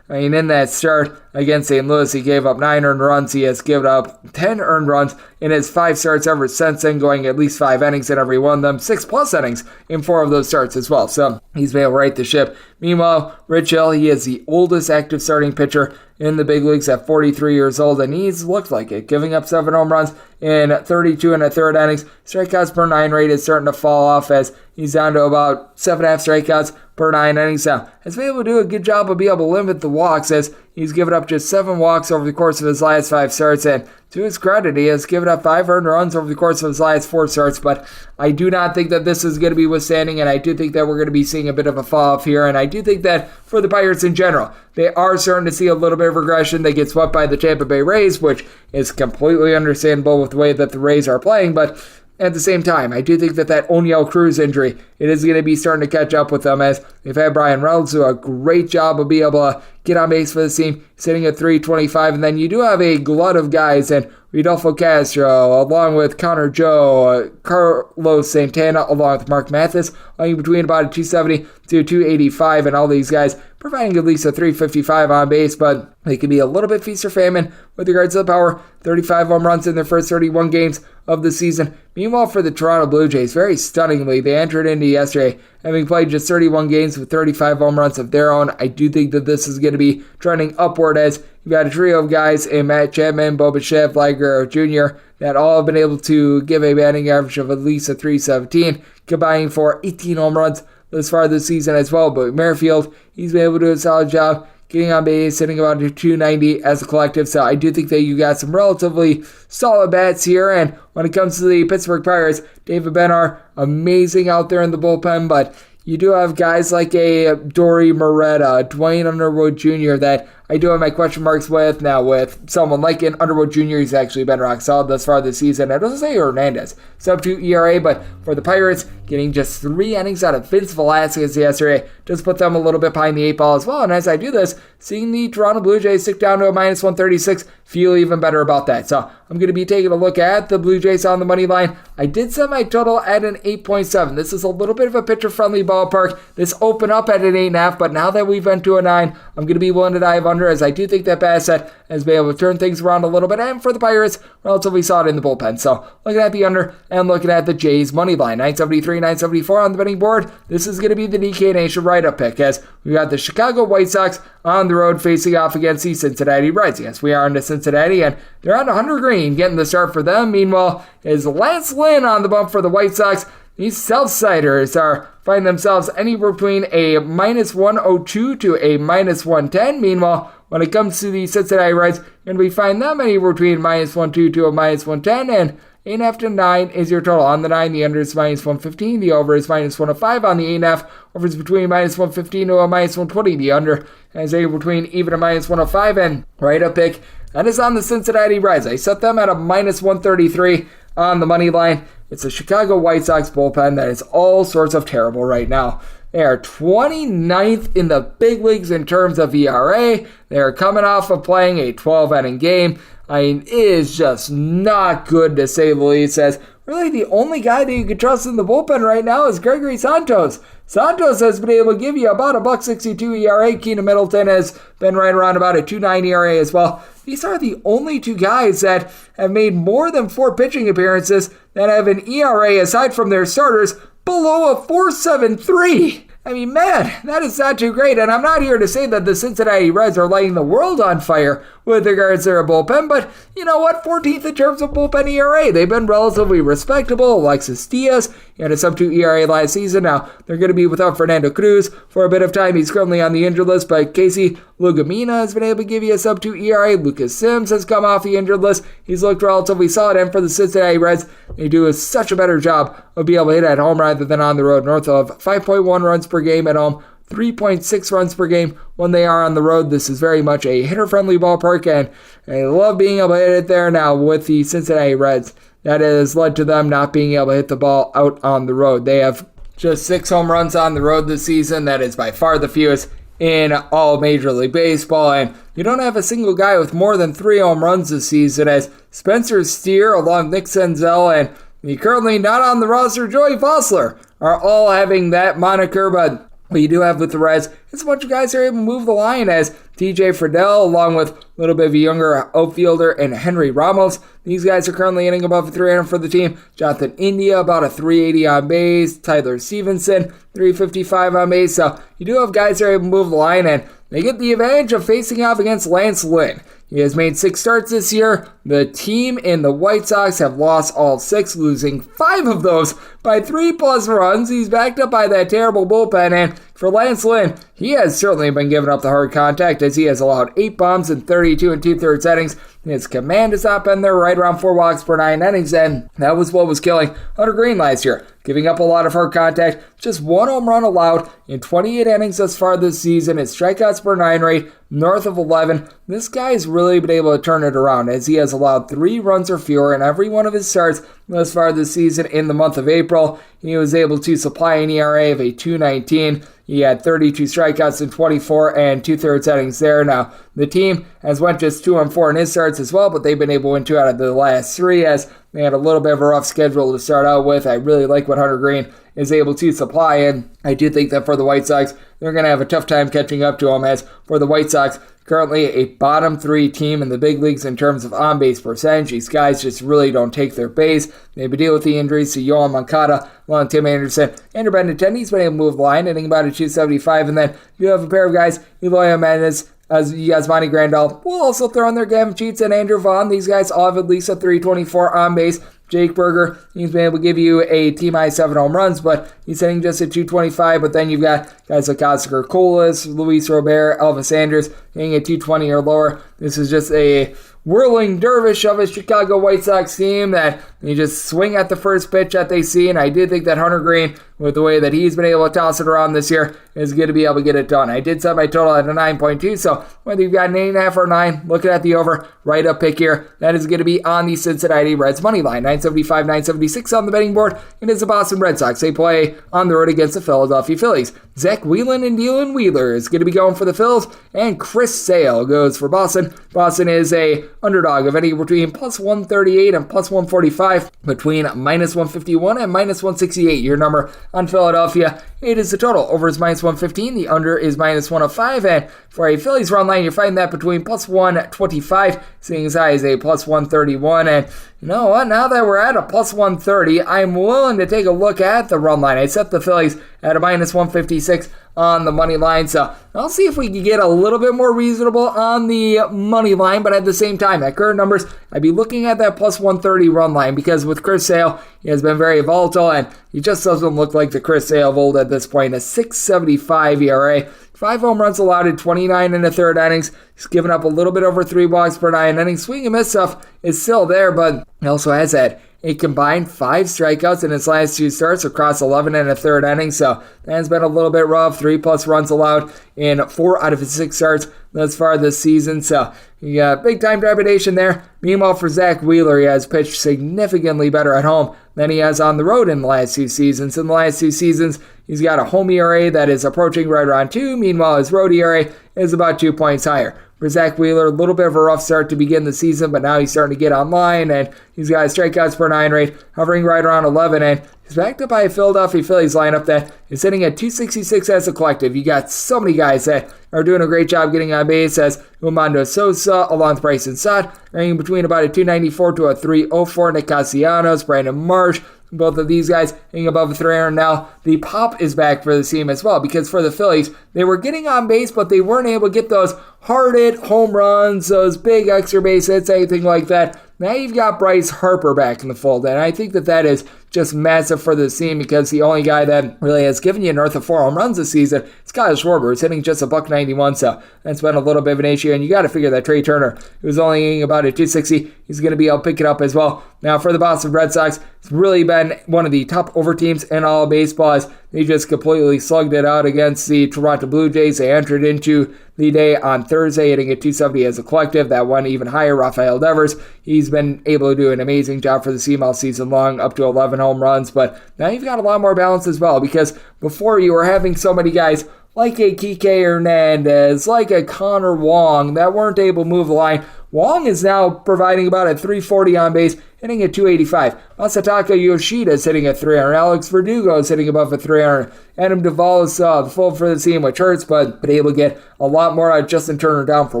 In that start against St. Louis, he gave up 9 earned runs. He has given up 10 earned runs in his 5 starts ever since then, going at least 5 innings in every one of them, 6+ innings in 4 of those starts as well. So he's been able to right the ship. Meanwhile, Rich Hill, he is the oldest active starting pitcher in the big leagues at 43 years old, and he's looked like it, giving up 7 home runs in 32 1/3 innings. Strikeouts per 9 rate is starting to fall off, as he's down to about 7.5 strikeouts per 9 innings now. Has been able to do a good job of being able to limit the walks, as he's given up just 7 walks over the course of his last 5 starts, and to his credit, he has given up 5 earned runs over the course of his last 4 starts, but I do not think that this is going to be withstanding, and I do think that we're going to be seeing a bit of a fall off here, and I do think that for the Pirates in general, they are starting to see a little bit of regression. They get swept by the Tampa Bay Rays, which is completely understandable with the way that the Rays are playing, but at the same time, I do think that O'Neal Cruz injury, it is going to be starting to catch up with them, as they've had Brian Reynolds do a great job of being able to get on base for the team, sitting at 325. And then you do have a glut of guys, and Rodolfo Castro, along with Connor Joe, Carlos Santana, along with Mark Mathis, lying between about a 270 to 285, and all these guys providing at least a 355 on base, but they can be a little bit feast or famine with regards to the power. 35 home runs in their first 31 games of the season. Meanwhile, for the Toronto Blue Jays, very stunningly, they entered into yesterday having played just 31 games with 35 home runs of their own. I do think that this is going to be trending upward, as you've got a trio of guys in Matt Chapman, Bo Bichette, Vlad Guerrero Jr., that all have been able to give a batting average of at least a 317, combining for 18 home runs this far this season as well. But Merrifield, he's been able to do a solid job getting on base, hitting about 290 as a collective. So I do think that you got some relatively solid bats here. And when it comes to the Pittsburgh Pirates, David Bednar, amazing out there in the bullpen, but you do have guys like a Dory Moretta, Dwayne Underwood Jr. that I do have my question marks with. Now with someone like an Underwood Jr., he's actually been rock solid thus far this season. I don't say Hernandez, sub-2 ERA, but for the Pirates, getting just 3 innings out of Vince Velasquez yesterday just put them a little bit behind the 8 ball as well. And as I do this, seeing the Toronto Blue Jays stick down to a minus 136, feel even better about that. So I'm going to be taking a look at the Blue Jays on the money line. I did set my total at an 8.7. This is a little bit of a pitcher-friendly ballpark. This opened up at an 8.5, but now that we've been to a 9, I'm going to be willing to dive under, as I do think that Bassett has been able to turn things around a little bit, and for the Pirates, relatively solid in the bullpen. So looking at the under and looking at the Jays money line, 973, 974 on the betting board. This is going to be the DK Nation write-up pick, as we got the Chicago White Sox on the road facing off against the Cincinnati Reds. Yes, we are into Cincinnati, and they're on Hunter Green getting the start for them. Meanwhile, is Lance Lynn on the bump for the White Sox. These Southsiders find themselves anywhere between a minus 102 to a minus 110. Meanwhile, when it comes to the Cincinnati Reds, you're going to find them anywhere between minus 102 to a minus 110, and 8.5 to 9 is your total. On the 9, the under is minus 115. The over is minus 105 on the 8.5. Over is between minus 115 to a minus 120. The under is anywhere between even a minus 105. And right-up pick, that is on the Cincinnati Reds. I set them at a minus 133 on the money line. It's a Chicago White Sox bullpen that is all sorts of terrible right now. They are 29th in the big leagues in terms of ERA. They are coming off of playing a 12-inning game. I mean, it is just not good, to say the least, as really the only guy that you can trust in the bullpen right now is Gregory Santos. Santos has been able to give you about a $1.62 ERA. Keenan Middleton has been right around about a 2.9 ERA as well. These are the only two guys that have made more than 4 pitching appearances that have an ERA, aside from their starters, below a 4.73. I mean, man, that is not too great. And I'm not here to say that the Cincinnati Reds are lighting the world on fire with regards to their bullpen, but you know what? 14th in terms of bullpen ERA. They've been relatively respectable. Alexis Diaz, he had a sub-2 ERA last season. Now, they're going to be without Fernando Cruz for a bit of time. He's currently on the injured list, but Casey Lugamina has been able to give you a sub-2 ERA. Lucas Sims has come off the injured list. He's looked relatively solid, and for the Cincinnati Reds, they do such a better job of being able to hit at home rather than on the road. North of 5.1 runs per game at home, 3.6 runs per game when they are on the road. This is very much a hitter-friendly ballpark, and I love being able to hit it there. Now with the Cincinnati Reds, that has led to them not being able to hit the ball out on the road. They have just 6 home runs on the road this season. That is by far the fewest in all Major League Baseball, and you don't have a single guy with more than 3 home runs this season, as Spencer Steer, along Nick Senzel, and the currently not on the roster Joey Vosler are all having that moniker. But what you do have with the Reds, it's a bunch of guys who are able to move the line, as TJ Friedel, along with a little bit of a younger outfielder, and Henry Ramos. These guys are currently hitting above a 300 for the team. Jonathan India, about a 380 on base. Tyler Stevenson, 355 on base. So you do have guys who are able to move the line, and they get the advantage of facing off against Lance Lynn. He has made 6 starts this year. The team and the White Sox have lost all 6, losing 5 of those by 3+ runs. He's backed up by that terrible bullpen, and for Lance Lynn, he has certainly been giving up the hard contact as he has allowed 8 bombs in 32 and 2/3 innings. His command has not been there, right around 4 walks per 9 innings, and that was what was killing Hunter Greene last year, giving up a lot of hard contact, just 1 home run allowed in 28 innings thus far this season. His strikeouts per 9 rate north of 11. This guy's really been able to turn it around as he has allowed 3 runs or fewer in every one of his starts thus far this season. In the month of April, he was able to supply an ERA of a 2.19. He had 32 strikeouts in 24 and 2/3 innings there. Now, the team has went just 2-4 in his starts as well, but they've been able to win 2 out of the last 3 as they had a little bit of a rough schedule to start out with. I really like what Hunter Greene is able to supply, and I do think that for the White Sox, they're going to have a tough time catching up to him, as for the White Sox, currently a bottom 3 team in the big leagues in terms of on-base percentage. These guys just really don't take their base. They've been dealing with the injuries to Yohan Moncada, along Tim Anderson, Andrew Benintendi's been able to move the line, hitting about a 275, and then you have a pair of guys, Eloy Jimenez, as Yasmani Grandal will also throw in their Gavin Sheets and Andrew Vaughn. These guys all have at least a 324 on base. Jake Berger, he's been able to give you a team-high 7 home runs, but he's hitting just at 225. But then you've got guys like Oscar Colas, Luis Robert, Elvis Andrus hitting at 220 or lower. This is just a whirling dervish of a Chicago White Sox team that they just swing at the first pitch that they see, and I do think that Hunter Greene, with the way that he's been able to toss it around this year, is going to be able to get it done. I did set my total at a 9.2, so whether you've got an 8.5 or 9, looking at the over, right up pick here, that is going to be on the Cincinnati Reds money line. 975, 976 on the betting board. It is the Boston Red Sox. They play on the road against the Philadelphia Phillies. Zach Whelan and Dylan Wheeler is going to be going for the Phils, and Chris Sale goes for Boston. Boston is a underdog of anywhere between plus 138 and plus 145, between minus 151 and minus 168. Your number on Philadelphia, it is the total. Over is minus 115, the under is minus 105, and for a Phillies run line, you're finding that between plus 125, seeing as high as a plus 131, and you know what, now that we're at a plus 130, I'm willing to take a look at the run line. I set the Phillies at a minus 156 on the money line, so I'll see if we can get a little bit more reasonable on the money line, but at the same time, at current numbers, I'd be looking at that plus 130 run line, because with Chris Sale, he has been very volatile, and he just doesn't look like the Chris Sale of old at this point. A 6.75 ERA, 5 home runs allowed in 29 and a third innings. He's given up a little bit over 3 walks per 9 innings. Swing and miss stuff is still there, but he also has had a combined 5 strikeouts in his last 2 starts across 11 and a third innings, so that has been a little bit rough. 3+ runs allowed in 4 out of his 6 starts thus far this season, so you got big time trepidation there. Meanwhile, for Zach Wheeler, he has pitched significantly better at home than he has on the road in the last 2 seasons. In the last 2 seasons, he's got a home ERA that is approaching right around 2. Meanwhile, his road ERA is about 2 points higher. For Zach Wheeler, a little bit of a rough start to begin the season, but now he's starting to get online, and he's got a strikeouts per 9 rate hovering right around 11, and he's backed up by a Philadelphia Phillies lineup that is sitting at 266 as a collective. You got so many guys that are doing a great job getting on base, as Humando Sosa, along with Bryson Stott, ranging between about a 294 to a 304. Nick Castellanos, Brandon Marsh, both of these guys hitting above a 300 now. The pop is back for the team as well, because for the Phillies, they were getting on base, but they weren't able to get those hard-hit home runs, those big extra base hits, anything like that. Now you've got Bryce Harper back in the fold, and I think that that is just massive for this team, because the only guy that really has given you north of 4 home runs this season is Kyle Schwarber, who's hitting just a $191, so that's been a little bit of an issue, and you got to figure that Trey Turner, who's only hitting about a 260, he's going to be able to pick it up as well. Now for the Boston Red Sox, it's really been one of the top over teams in all of baseball, as they just completely slugged it out against the Toronto Blue Jays. They entered into the day on Thursday, hitting at 270 as a collective. That one even higher, Rafael Devers. He's been able to do an amazing job for the team all season long, up to 11 home runs. But now you've got a lot more balance as well, because before you were having so many guys like a Kike Hernandez, like a Connor Wong, that weren't able to move the line. Wong is now providing about a 340 on base, hitting at 285. Masataka Yoshida is hitting at 300. Alex Verdugo is hitting above a 300. Adam Duvall is the full for the team, which hurts, but been able to get a lot more out of Justin Turner down for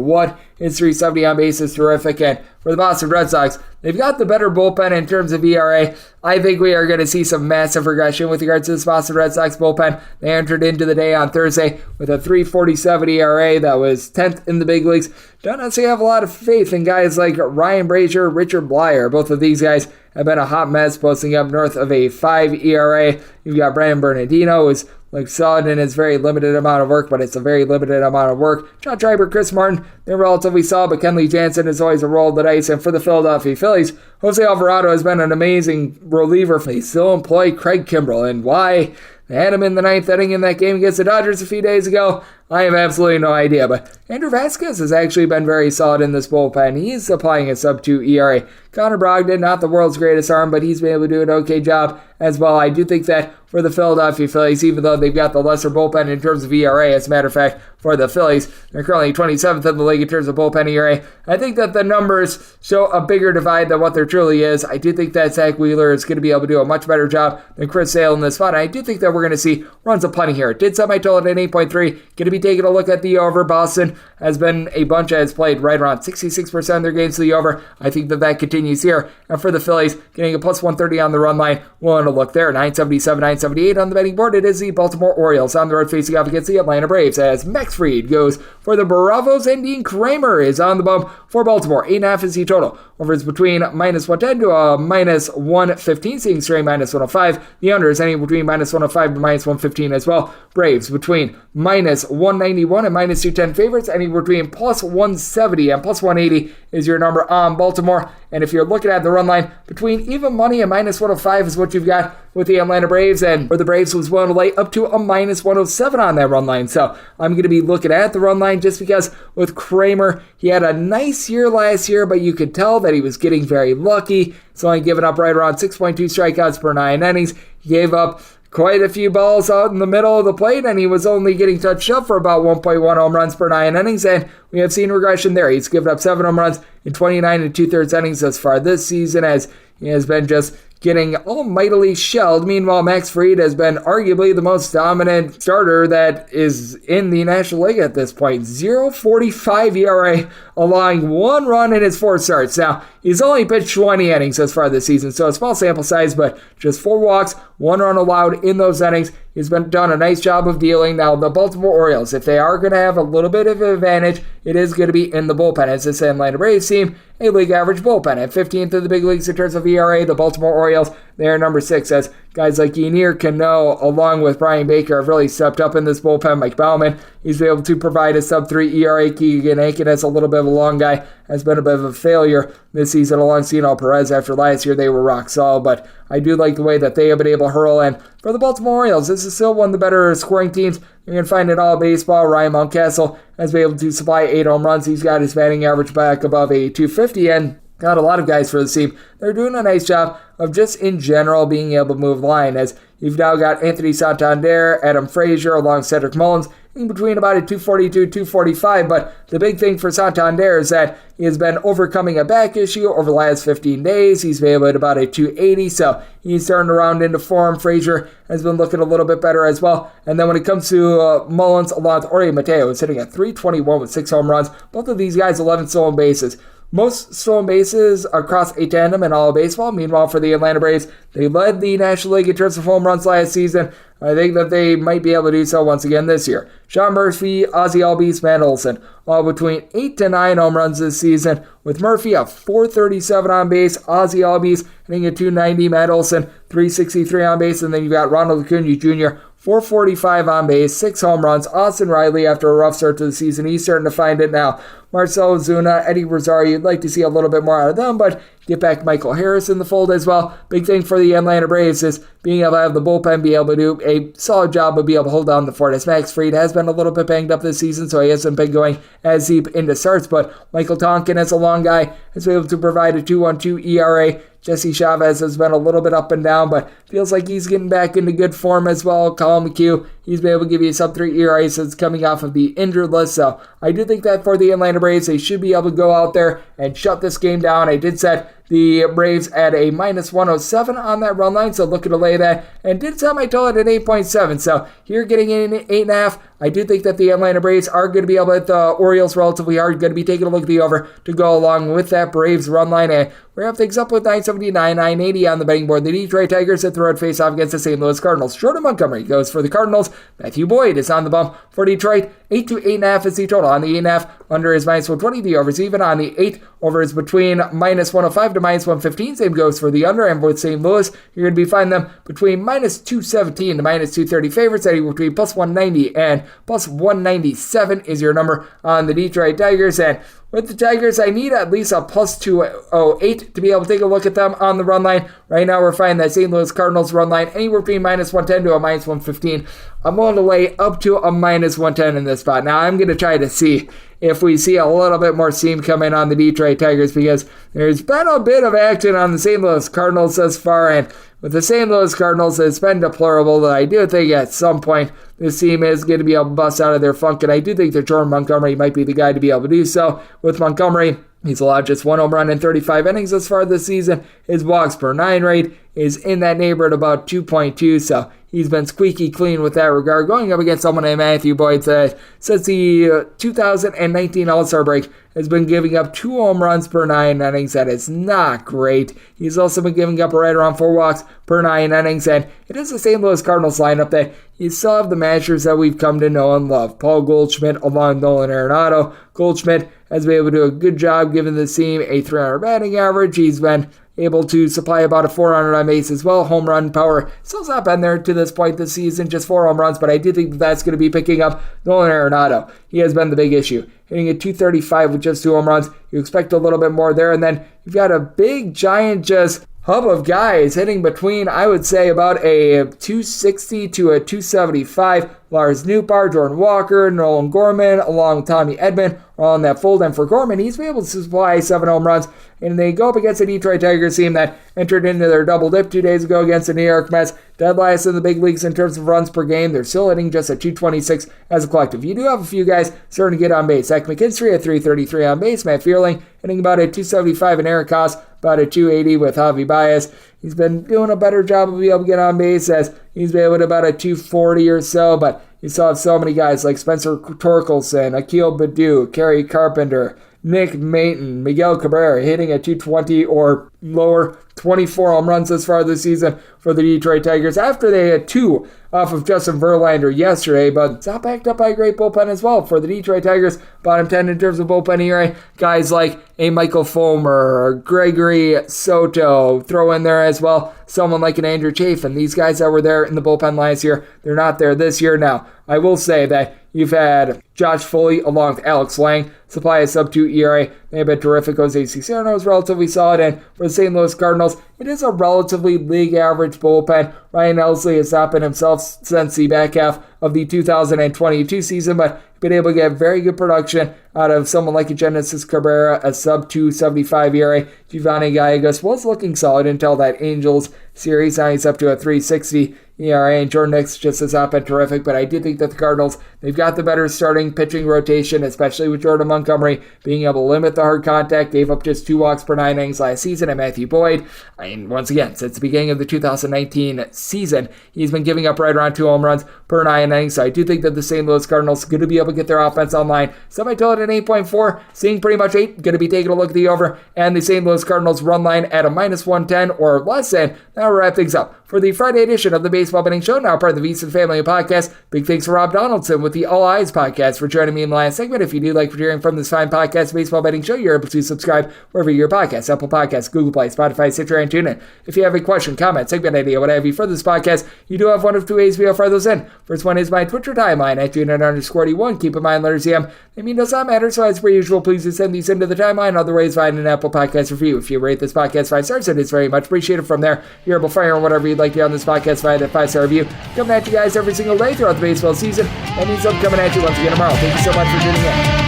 what? His 370 on base is terrific. And for the Boston Red Sox, they've got the better bullpen in terms of ERA. I think we are going to see some massive regression with regards to this Boston Red Sox bullpen. They entered into the day on Thursday with a 3.47 ERA that was 10th in the big leagues. Don't necessarily have a lot of faith in guys like Ryan Brazier, Richard Blyer. Both of these guys have been a hot mess, posting up north of a 5 ERA. You've got Brandon Bernardino, who's looks solid in his very limited amount of work, but it's a very limited amount of work. John Schreiber, Chris Martin, they're relatively solid, but Kenley Jansen is always a roll of the dice. And for the Philadelphia Phillies, Jose Alvarado has been an amazing reliever. They still employ Craig Kimbrell, and why they had him in the ninth inning in that game against the Dodgers a few days ago, I have absolutely no idea. But Andrew Vasquez has actually been very solid in this bullpen. He's applying a sub-2 ERA. Connor Brogdon, not the world's greatest arm, but he's been able to do an okay job as well. I do think that for the Philadelphia Phillies, even though they've got the lesser bullpen in terms of ERA, as a matter of fact, for the Phillies, they're currently 27th in the league in terms of bullpen ERA. I think that the numbers show a bigger divide than what there truly is. I do think that Zach Wheeler is going to be able to do a much better job than Chris Sale in this spot. I do think that we're going to see runs of plenty here. It did set my total at 8.3. Going to be taking a look at the over. Boston has been a bunch that has played right around 66% of their games to the over. I think that that continues here. And for the Phillies, getting a plus 130 on the run line, we'll want to look there. 977, 978 on the betting board. It is the Baltimore Orioles on the road facing off against the Atlanta Braves as Max Fried goes for the Bravos and Dean Kramer is on the bump for Baltimore. 8.5 is the total. Over is between minus 110 to a minus 115, seeing straight minus 105. The under is anywhere between minus 105 to minus 115 as well. Braves between minus 191 and minus 210 favorites, anywhere between plus 170 and plus 180 is your number on Baltimore. And if you're looking at the run line, between even money and minus 105 is what you've got with the Atlanta Braves, and for the Braves was willing to lay up to a minus 107 on that run line. So I'm going to be looking at the run line just because with Kramer, he had a nice year last year, but you could tell that he was getting very lucky. He's only giving up right around 6.2 strikeouts per 9 innings. He gave up quite a few balls out in the middle of the plate, and he was only getting touched up for about 1.1 home runs per 9 innings, and we have seen regression there. He's given up 7 home runs in 29 and 2/3 innings thus far this season, as he has been just getting almightily shelled. Meanwhile, Max Fried has been arguably the most dominant starter that is in the National League at this point. 0.45 ERA, allowing 1 run in his 4 starts. Now, he's only pitched 20 innings thus far this season, so a small sample size, but just 4 walks, 1 run allowed in those innings. He's done a nice job of dealing. Now, the Baltimore Orioles, if they are going to have a little bit of an advantage, it is going to be in the bullpen. As this Atlanta Braves team, a league average bullpen. At 15th in the big leagues in terms of ERA, the Baltimore Orioles, they are number 6, as guys like Yennier Cano, along with Brian Baker, have really stepped up in this bullpen. Mike Baumann, he's been able to provide a sub-3 ERA. Keegan Aiken is a little bit of a long guy, has been a bit of a failure this season alongside Perez. After last year, they were rock solid, but I do like the way that they have been able to hurl. And for the Baltimore Orioles, this is still one of the better scoring teams you're going to find in all baseball. Ryan Mountcastle has been able to supply 8 home runs. He's got his batting average back above a 250, and got a lot of guys for the team. They're doing a nice job of just in general being able to move the line, as you've now got Anthony Santander, Adam Frazier, along Cedric Mullins, in between about a 242, 245, but the big thing for Santander is that he has been overcoming a back issue over the last 15 days. He's been able at about a 280, so he's starting to round into form. Frazier has been looking a little bit better as well. And then when it comes to Mullins, along with Jorge Mateo, is hitting at 321 with 6 home runs. Both of these guys 11 stolen bases. Most stolen bases across a tandem in all of baseball. Meanwhile, for the Atlanta Braves, they led the National League in terms of home runs last season. I think that they might be able to do so once again this year. Sean Murphy, Ozzie Albies, Matt Olson, all between 8 to 9 home runs this season, with Murphy a 437 on base, Ozzie Albies hitting a 290, Matt Olson 363 on base, and then you've got Ronald Acuna Jr., 445 on base, 6 home runs. Austin Riley, after a rough start to the season, he's starting to find it now. Marcell Ozuna, Eddie Rosario, you'd like to see a little bit more out of them, but get back Michael Harris in the fold as well. Big thing for the Atlanta Braves is being able to have the bullpen be able to do a solid job of being able to hold down the fort. As Max Fried has been a little bit banged up this season, so he hasn't been going as deep into starts, but Michael Tonkin, as a long guy, has been able to provide a 2.12 ERA. Jesse Chavez has been a little bit up and down, but feels like he's getting back into good form as well. Colin McHugh, he's been able to give you a sub-3 ERA since coming off of the injured list. So I do think that for the Atlanta Braves, they should be able to go out there and shut this game down. I did set the Braves at a minus 107 on that run line, so looking to lay that, and did set my total at 8.7. So here getting in 8.5. I do think that the Atlanta Braves are going to be able to hit the Orioles relatively hard. Going to be taking a look at the over to go along with that Braves run line. And we wrap things up with 979, 980 on the betting board. The Detroit Tigers at 3 road face-off against the St. Louis Cardinals. Jordan Montgomery goes for the Cardinals. Matthew Boyd is on the bump for Detroit. 8 to 8.5 is the total. On the 8.5, under is minus 120. The over is even. On the 8, over is between minus 105 to minus 115. Same goes for the under. And with St. Louis, you're going to be finding them between minus 217 to minus 230 favorites. Anywhere between plus 190 and plus 197 is your number on the Detroit Tigers. And with the Tigers, I need at least a plus 208 to be able to take a look at them on the run line. Right now, we're finding that St. Louis Cardinals run line anywhere between minus 110 to a minus 115. I'm willing to lay up to a minus 110 in this spot. Now, I'm going to try to see if we see a little bit more steam coming on the Detroit Tigers, because there's been a bit of action on the St. Louis Cardinals thus far, and with the St. Louis Cardinals, it's been deplorable. That I do think at some point this team is going to be able to bust out of their funk, and I do think that Jordan Montgomery might be the guy to be able to do so. With Montgomery, he's allowed just 1 home run in 35 innings thus far this season. His walks per 9 rate is in that neighborhood about 2.2, so he's been squeaky clean with that regard. Going up against someone named Matthew Boyd since the 2019 All-Star break has been giving up 2 home runs per 9 innings. That is not great. He's also been giving up right around 4 walks per 9 innings, and it is the St. Louis Cardinals lineup that you still have the mashers that we've come to know and love. Paul Goldschmidt along Nolan Arenado. Goldschmidt has been able to do a good job giving the team a 300 batting average. He's been able to supply about a 400 on base as well. Home run power still's not been there to this point this season, just 4 home runs, but I do think that's going to be picking up Nolan Arenado. He has been the big issue. Hitting at 235 with just 2 home runs. You expect a little bit more there, and then you've got a big, giant, just hub of guys hitting between, I would say, about a 260 to a 275. Lars Nootbaar, Jordan Walker, Nolan Gorman, along with Tommy Edman, are all in that fold. And for Gorman, he's been able to supply 7 home runs. And they go up against the Detroit Tigers team that entered into their double dip 2 days ago against the New York Mets. Dead last in the big leagues in terms of runs per game. They're still hitting just at 226 as a collective. You do have a few guys starting to get on base. Zach McKinstry at 333 on base. Matt Fearling hitting about a 275, and Eric Haas about a 280 with Javi Baez. He's been doing a better job of being able to get on base, as he's been able to about a 240 or so, but you still have so many guys like Spencer Torkelson, Akil Baddoo, Kerry Carpenter, Nick Maton, Miguel Cabrera hitting at 220 or lower. 24 home runs this far this season for the Detroit Tigers after they had 2 off of Justin Verlander yesterday, but it's not backed up by a great bullpen as well for the Detroit Tigers. Bottom 10 in terms of bullpen ERA. Guys like a Michael Fulmer, Gregory Soto, throw in there as well someone like an Andrew Chafin. These guys that were there in the bullpen last year, they're not there this year. Now, I will say that you've had Josh Foley along with Alex Lang supply a sub-2 ERA. They've been terrific. Jose Cicero is relatively solid, and for the St. Louis Cardinals, it is a relatively league average bullpen. Ryan Elsley has not been himself since the back half of the 2022 season, but been able to get very good production out of someone like a Genesis Cabrera, a sub-275 ERA. Giovanni Gallegos was looking solid until that Angels series. Now he's up to a 360 ERA, and Jordan Hicks just has not been terrific, but I do think that the Cardinals, they've got the better starting pitching rotation, especially with Jordan Montgomery being able to limit the hard contact. Gave up just 2 walks per 9 innings last season, and Matthew Boyd, once again, since the beginning of the 2019 season, he's been giving up right around 2 home runs per 9 innings, so I do think that the St. Louis Cardinals are going to be able to get their offense online. Semi-total at 8.4, seeing pretty much 8, going to be taking a look at the over, and the St. Louis Cardinals run line at a minus 110 or less, and that'll wrap things up for the Friday edition of the Baseball Betting Show, now part of the VSiN Family Podcast. Big thanks to Rob Donaldson with the All Eyes Podcast for joining me in the last segment. If you do like hearing from this fine podcast, Baseball Betting Show, you're able to subscribe wherever you get your podcasts, Apple Podcasts, Google Play, Spotify, Stitcher, and TuneIn. If you have a question, comment, segment idea, what have you for this podcast, you do have one of 2 ways we will fire those in. First one is my Twitter timeline at @Junit_81. Keep in mind, letters EM, it mean does not matter, so as per usual, please do send these into the timeline. Other ways, find an Apple Podcast review. If you rate this podcast 5 stars, it is very much appreciated. From there, you're able to fire on whatever you'd like to hear on this podcast via that 5-star review. Coming at you guys every single day throughout the baseball season. That means I'm coming at you once again tomorrow. Thank you so much for tuning in.